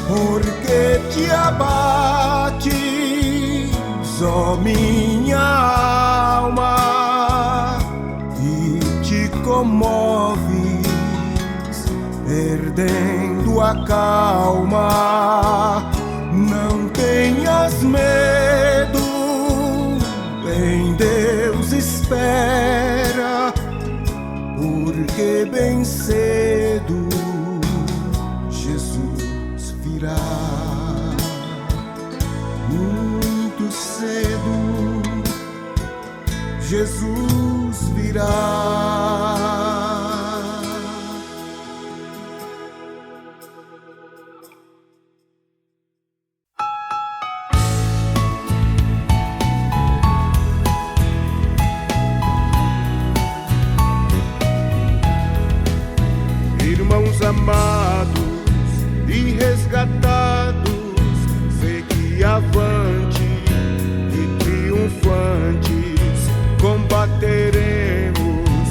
[SPEAKER 1] Porque te abates, ó minha alma, e te comoves, perdendo a calma. Não tenhas medo, em Deus espera, porque bem cedo Jesus virá. Muito cedo Jesus virá. Irmãos amados e resgatados, segui avante e triunfantes, combateremos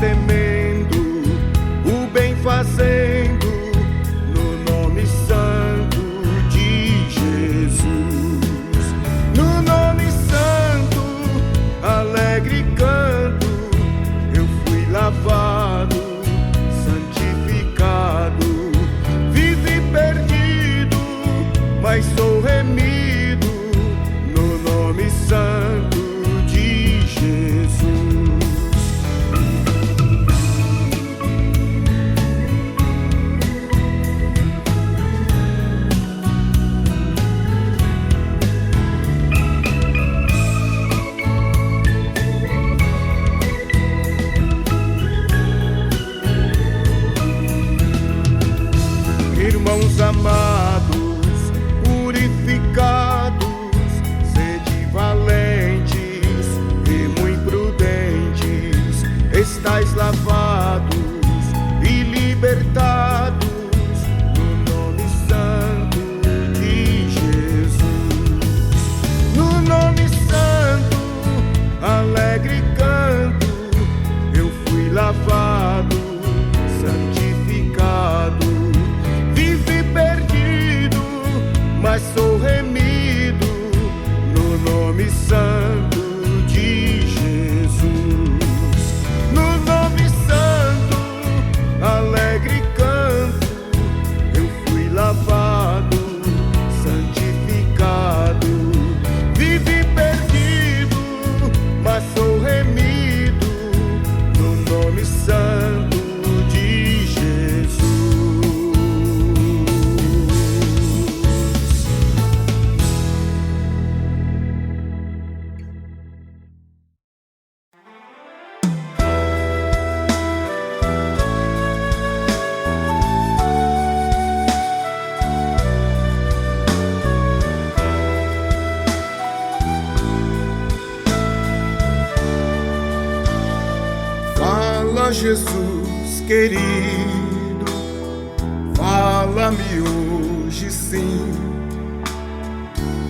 [SPEAKER 1] temendo, o bem fazendo, no nome santo de Jesus. No nome santo, alegre canto, eu fui lavado, santificado, vivi perdido, mas sou remido, no nome santo de Jesus. Irmãos amados, purificados, sede valentes e muito prudentes, estais lavados e libertados, no nome santo de Jesus. No nome santo, alegre canto, eu fui lavado, santificado, vivi perdido, mas sou remido, no nome santo de Jesus. No nome santo, alegre canto, eu fui lavado, santificado, vivi perdido, mas sou remido, no nome santo de Jesus. Fala, Jesus querido, fala-me hoje sim,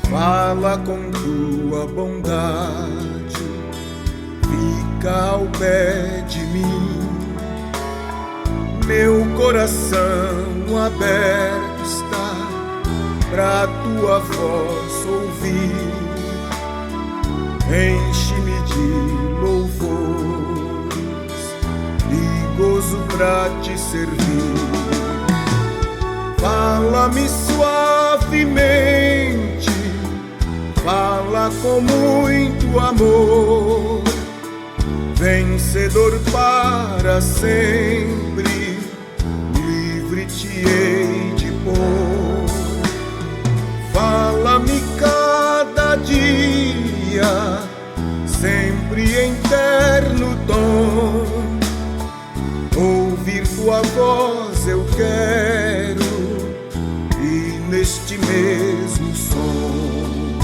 [SPEAKER 1] fala com tua bondade, fica ao pé de mim, meu coração aberto está pra tua voz ouvir, enche-me de louvor e gozo pra te servir. Fala-me suavemente, fala com muito amor, vencedor para sempre, livre te hei de pôr. Fala-me cada dia, sempre em terno tom, ouvir tua voz eu quero, e neste mesmo som,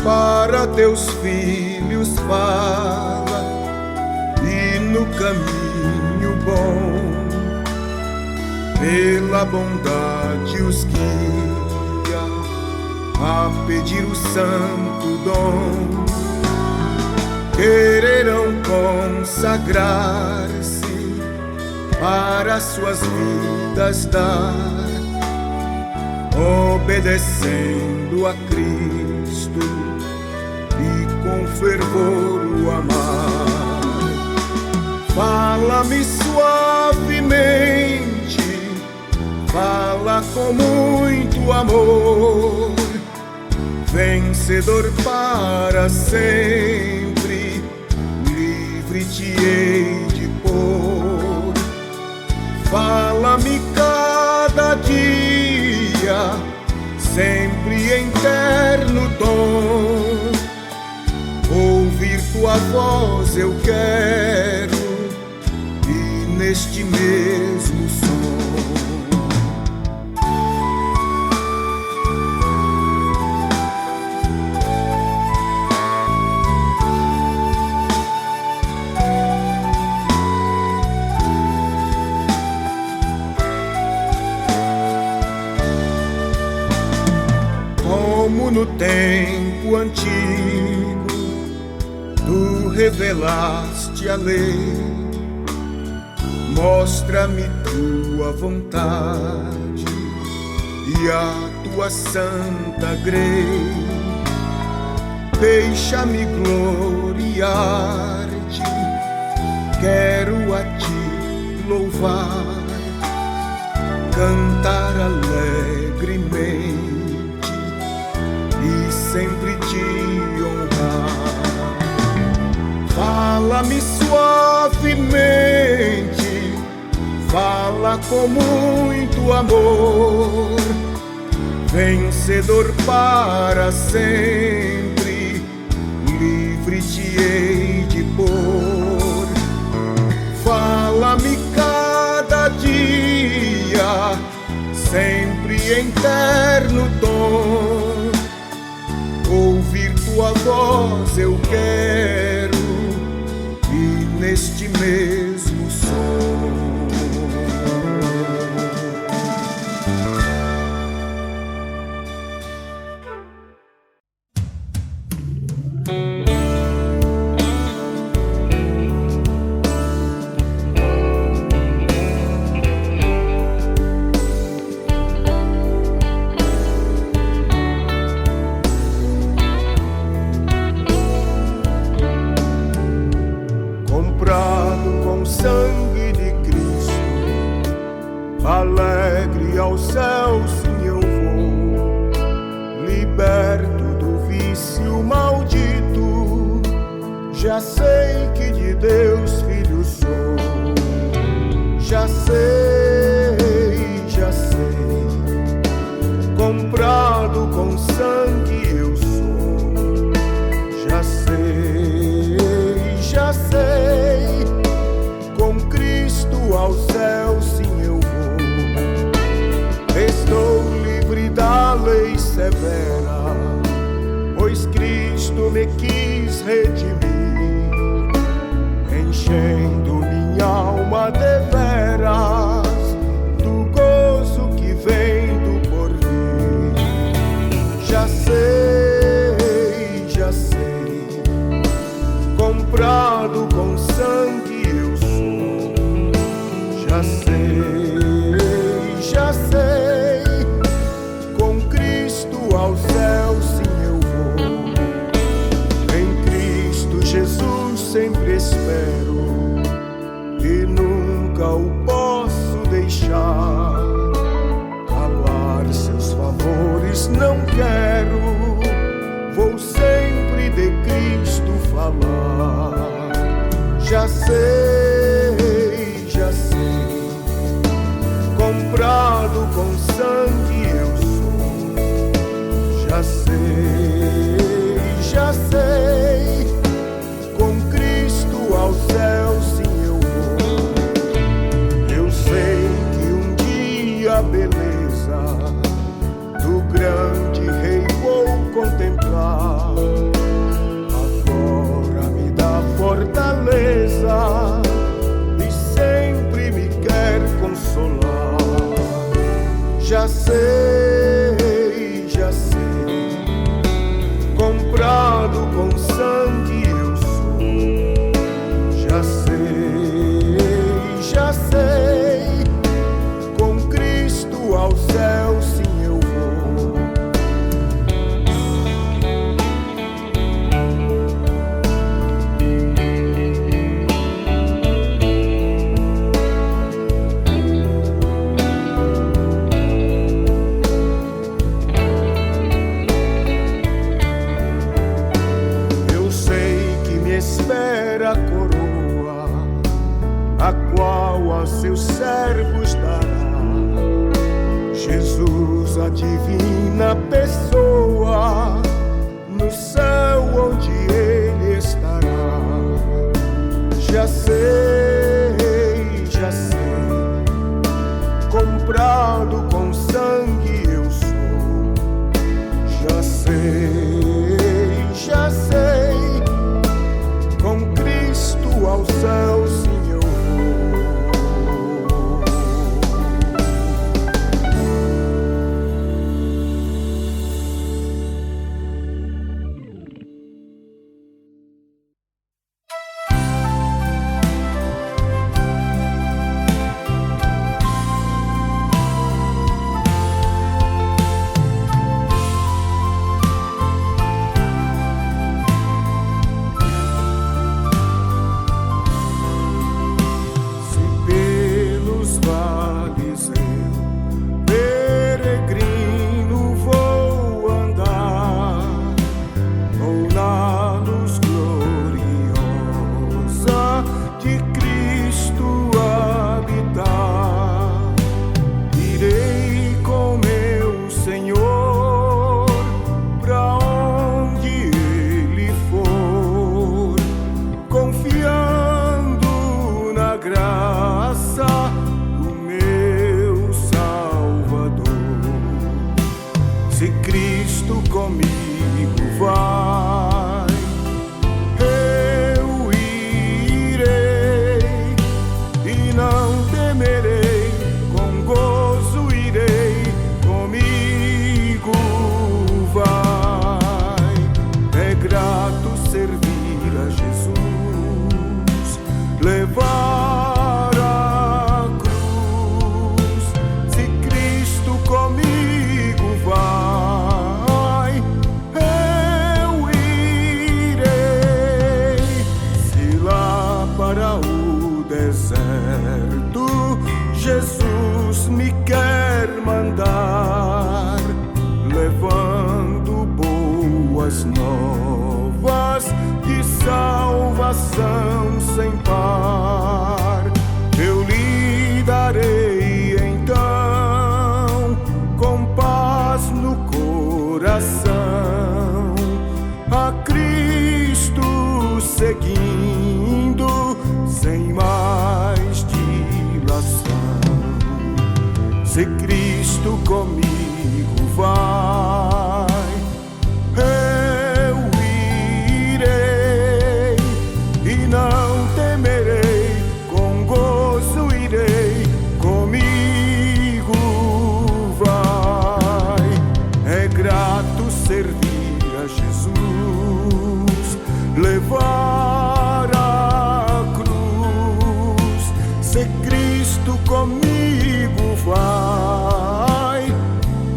[SPEAKER 1] para teus filhos fala, e no caminho bom, pela bondade os guia, a pedir o santo dom, quererão consagrar-se para suas vidas dar, obedecendo a Cristo e com fervor o amar. Fala-me suavemente, fala com muito amor, vencedor para sempre, livre te hei de pôr. Fala-me cada dia, sempre em terno tom, ouvir tua voz eu quero, e neste mesmo som. Como no tempo antigo, tu revelaste a lei, Mostra-me tua vontade e a tua santa grei. Deixa-me gloriar-te, quero a ti louvar, cantar alegremente e sempre te honrar. Fala-me suavemente, fala com muito amor, vencedor para sempre, livre te hei de pôr. Fala-me cada dia, sempre em terno tom, ouvir tua voz eu quero, e neste mesmo som. Sangue de Cristo, alegre ao céu sim eu vou, liberto do vício maldito, já sei que de Deus filho sou, já sei, comprado com sangue eu sou, já sei, com Cristo ao céu sim eu vou. Estou livre da lei severa, pois Cristo me quis redimir, enchendo minha alma deveras do gozo que vem do porvir. Já sei, comprado com sangue eu sou. Já sei, com Cristo ao céu sim eu vou. Em Cristo Jesus sempre espero e nunca o posso deixar. Calar seus favores não quero, vou sempre de Cristo falar. Já sei, comprado com sangue eu sou. Já sei, com Cristo ao céu sim eu vou. Eu sei que um dia a beleza do grande Rei vou contemplar. Agora me dá fortaleza e sempre me quer consolar. Já sei, comprado com sangue eu sou. Já sei, com Cristo ao céu sim eu vou. Espera a coroa, a qual a seus servos dará. Jesus, a divina pessoa, no céu onde ele estará. Já sei, comprado com sangue eu sou. Já sei, com Cristo ao céu sim eu vou. Cristo comigo vai, eu irei e não temerei, com gozo irei, comigo vai. É grato servir a Jesus, levar a cruz. Se Cristo comigo vai, eu irei. Se lá para o deserto Jesus me quer mandar, levando boas novas de salvação sem par, eu lhe darei então, com paz no coração, a Cristo seguindo, sem mais dilação. Se Cristo comigo vai, eu irei e não temerei, com gozo irei, comigo vai. É grato servir a Jesus, levar a cruz. Se Cristo comigo vai,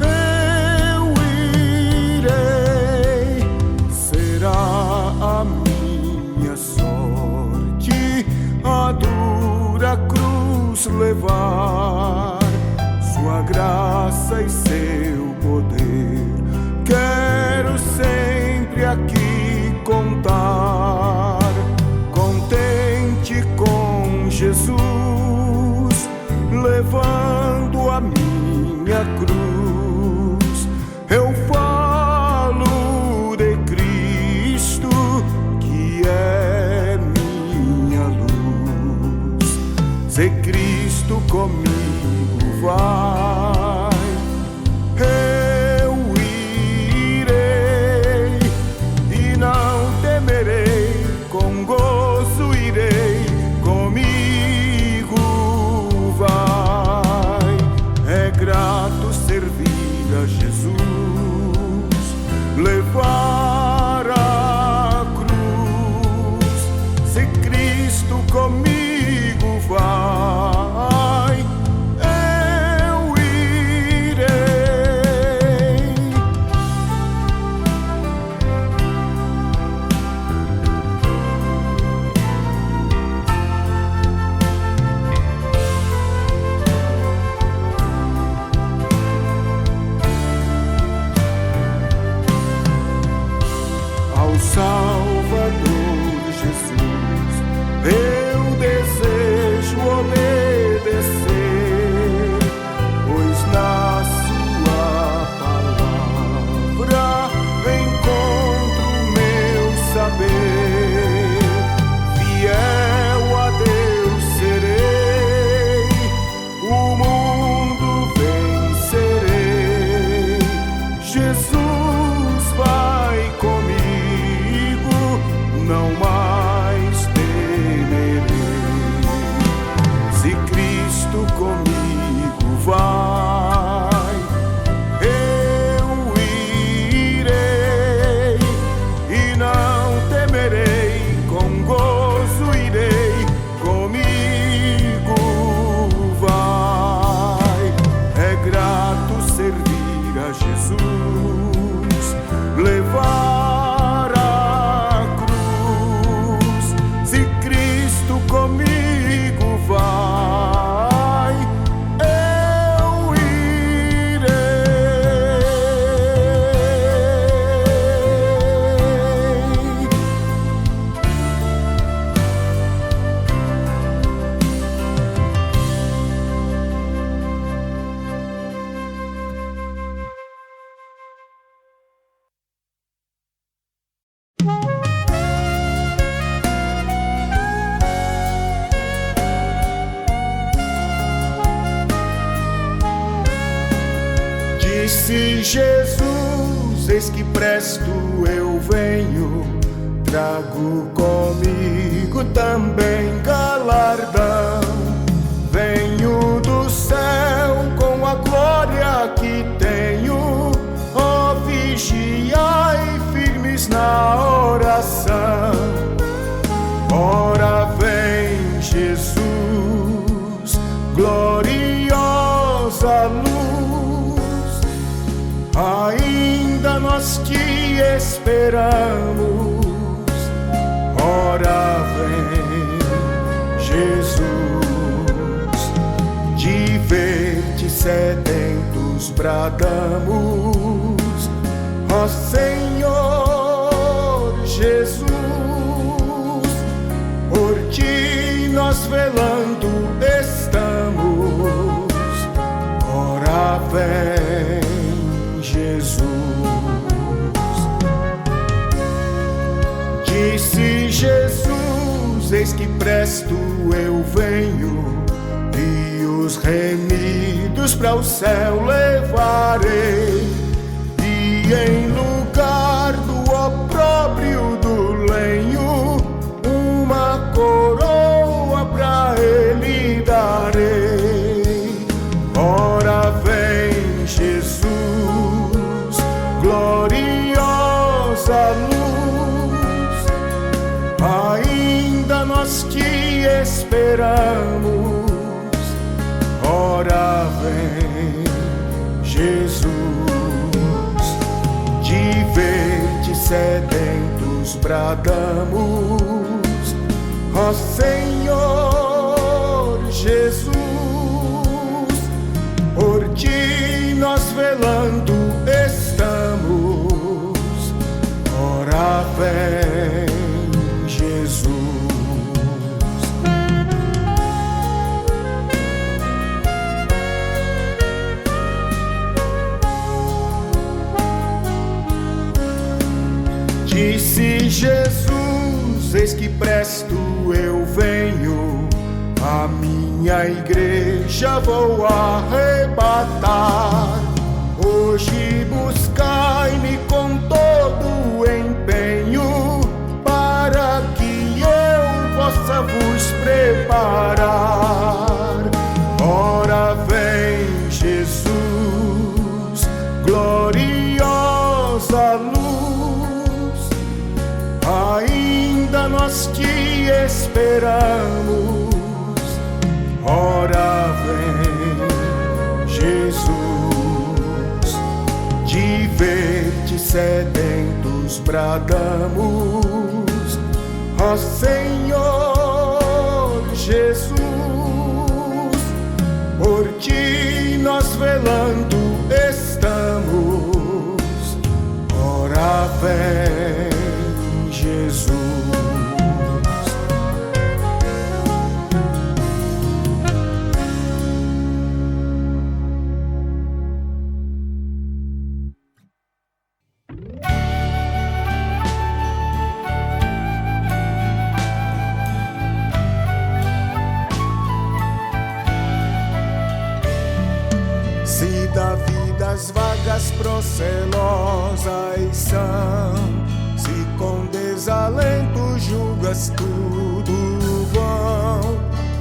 [SPEAKER 1] eu irei. Será a minha sorte a dura cruz levar, sua graça e seu poder quero sempre aqui contar. Contente com Jesus, levando a minha cruz, eu falo de Cristo, que é minha luz. Se Cristo comigo vai, eu irei e não temerei, com gozo irei, comigo vai. É grato servir a Jesus, levar a cruz. Se Cristo comigo vai, eu irei. Ao Salvador Jesus eu desejo obedecer, pois na sua palavra encontro meu saber. Fiel a Deus serei, o mundo vencerei. Jesus vai comigo, não mais temerei. Se Cristo comigo vai, eu irei e não temerei, com gozo irei, comigo vai. É grato servir a Jesus, levar a cruz. Se Cristo comigo vai, eu irei. Disse Jesus eis que presto eu venho, trago comigo também galardão. Venho do céu com a glória que tenho, ó, vigiai firmes na oração. Ora vem Jesus, gloriosa luz, ainda nós te esperamos. Ora vem Jesus, de ver-te sedentos bradamos, ó Senhor Jesus, por ti nós velando estamos. Ora vem Jesus. Disse Jesus, eis que presto eu venho, e os remidos para o céu levarei, e em lugar do opróbrio do lenho, uma coroa pra ele darei. Ora vem Jesus, gloriosa luz, ainda nós te esperamos. Ora vem Jesus, de ver-te sedentos bradamos, ó Senhor Jesus, por ti nós velando estamos. Ora vem Jesus. Disse Jesus, eis que presto eu venho, a minha igreja vou arrebatar. Hoje buscai-me com todo o empenho, para que eu possa vos preparar. Ora vem Jesus, gloriosa luz, ainda nós te esperamos. Ora vem Jesus, de ver-te sedentos bradamos, ó Senhor Jesus, por ti nós velando estamos. Ora vem Jesus. Se da vida as vagas procelosas são, se com desalento julgas tudo vão,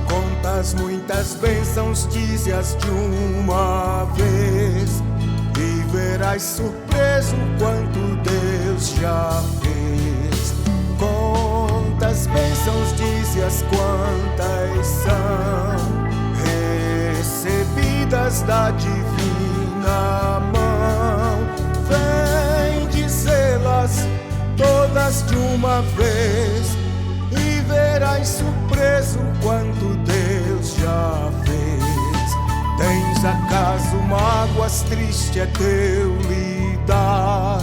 [SPEAKER 1] contas muitas bênçãos, dize-as de uma vez, e verás surpreso quanto Deus já fez. Contas bênçãos, dize-as quantas são, recebidas da divina mão. Vem dizê-las todas de uma vez, e verás surpreso quanto Deus já fez. Tens acaso mágoas, triste é teu lidar,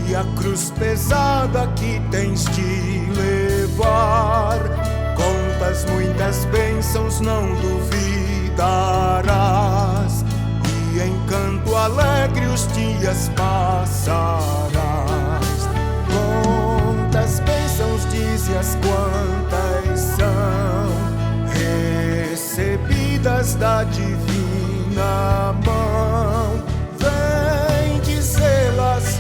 [SPEAKER 1] e a cruz pesada que tens de levar. Contas muitas bênçãos, não duvidarás, e em canto alegre os dias passarás. Contas bênçãos, dize-as quantas são, recebidas da divina mão. Vem dizê-las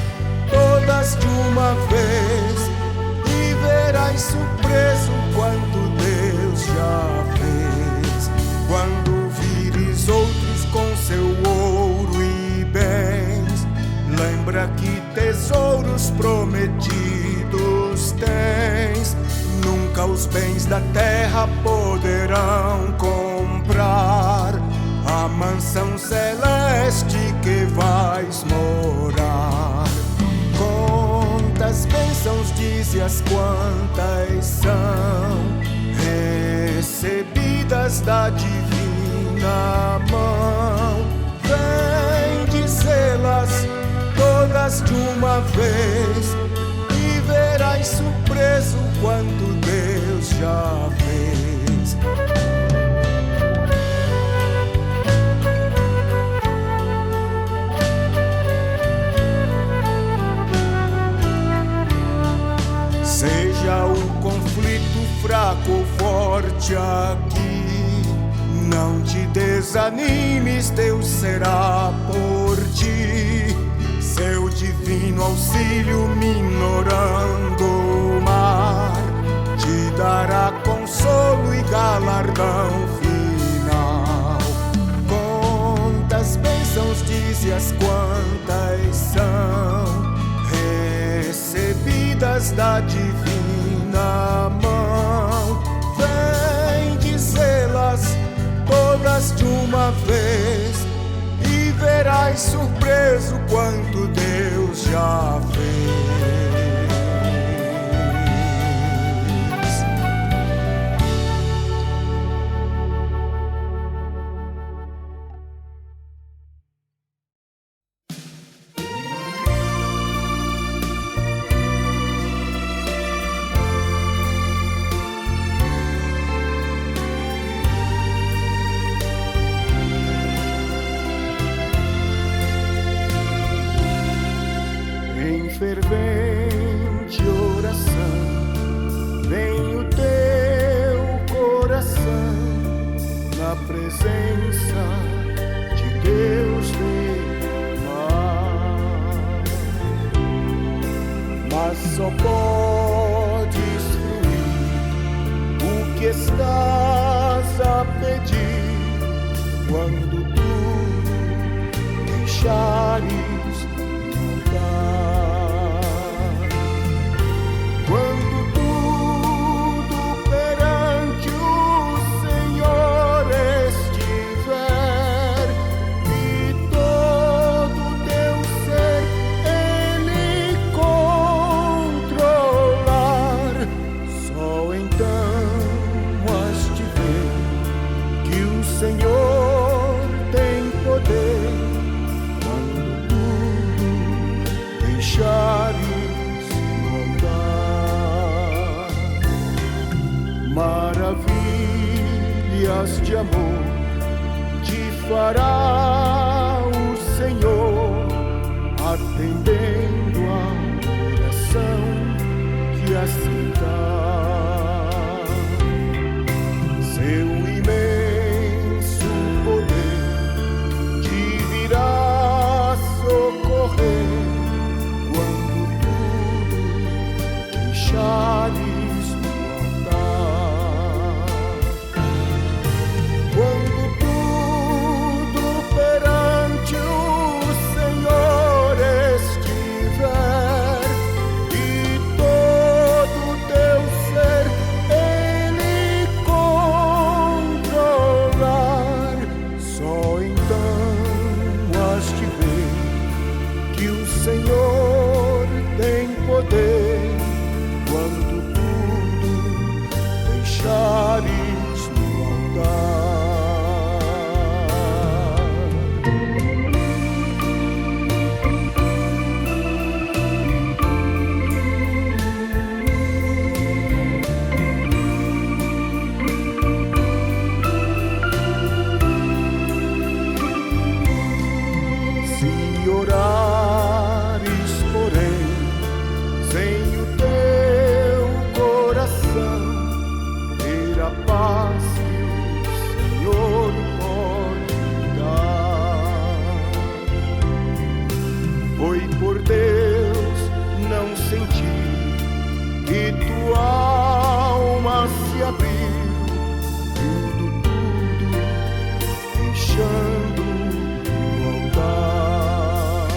[SPEAKER 1] Lembra que tesouros prometidos tens. Nunca os bens da terra poderão comprar a mansão celeste que vais morar. Quantas bênçãos dize-as, quantas são recebidas da divina mão. Vem dizê-las todas de uma vez e verás surpreso quanto Deus já fez. Seja o conflito fraco ou forte aqui, não te desanimes, Deus será por ti. Seu divino auxílio minorando o mar te dará consolo e galardão final. Quantas bênçãos dize-as, quantas são recebidas da divina mão. Vem dizê-las todas de uma vez e verás surpreso quanto Deus já fez. Fervente oração, vem o teu coração na presença de Deus derramar. Mas só podes fruir o que estás a pedir quando tu deixares mudar. Maravilhas de amor te fará o Senhor, atendendo a oração que assim dá. Seu imenso poder te virá socorrer quando tudo deixares. Senhor tem poder quando tudo deixares no altar. Se orar sem o teu coração, ter a paz que o Senhor pode dar. Foi por Deus não sentir que tua alma se abriu, tudo deixando no altar.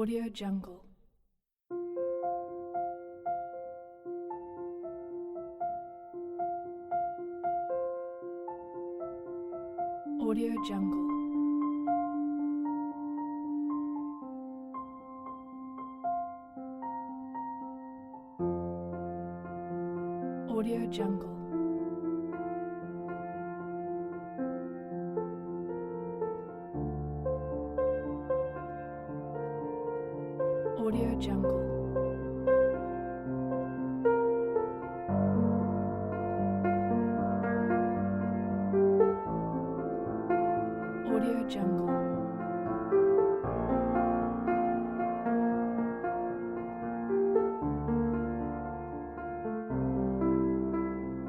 [SPEAKER 2] Audio Jungle. Audio Jungle. Audio Jungle. Audio Jungle. Audio Jungle.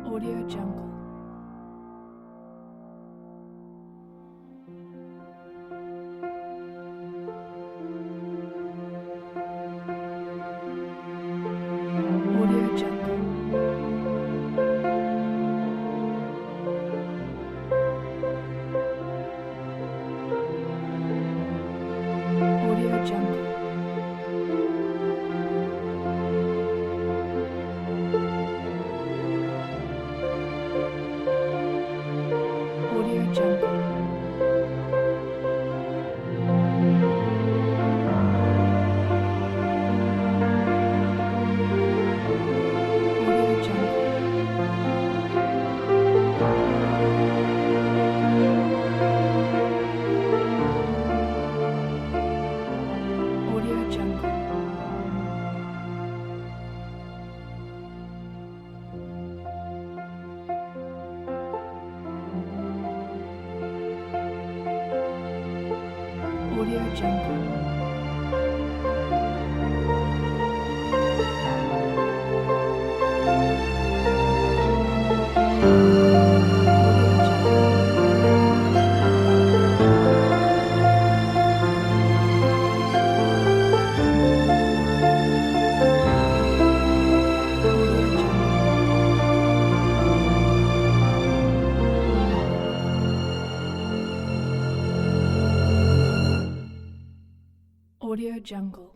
[SPEAKER 2] Audio Jungle. Audio Jungle. Audio Jungle. Audio Jungle. Audio Jungle. Audio Jungle. Audio Jungle. Audio Jungle.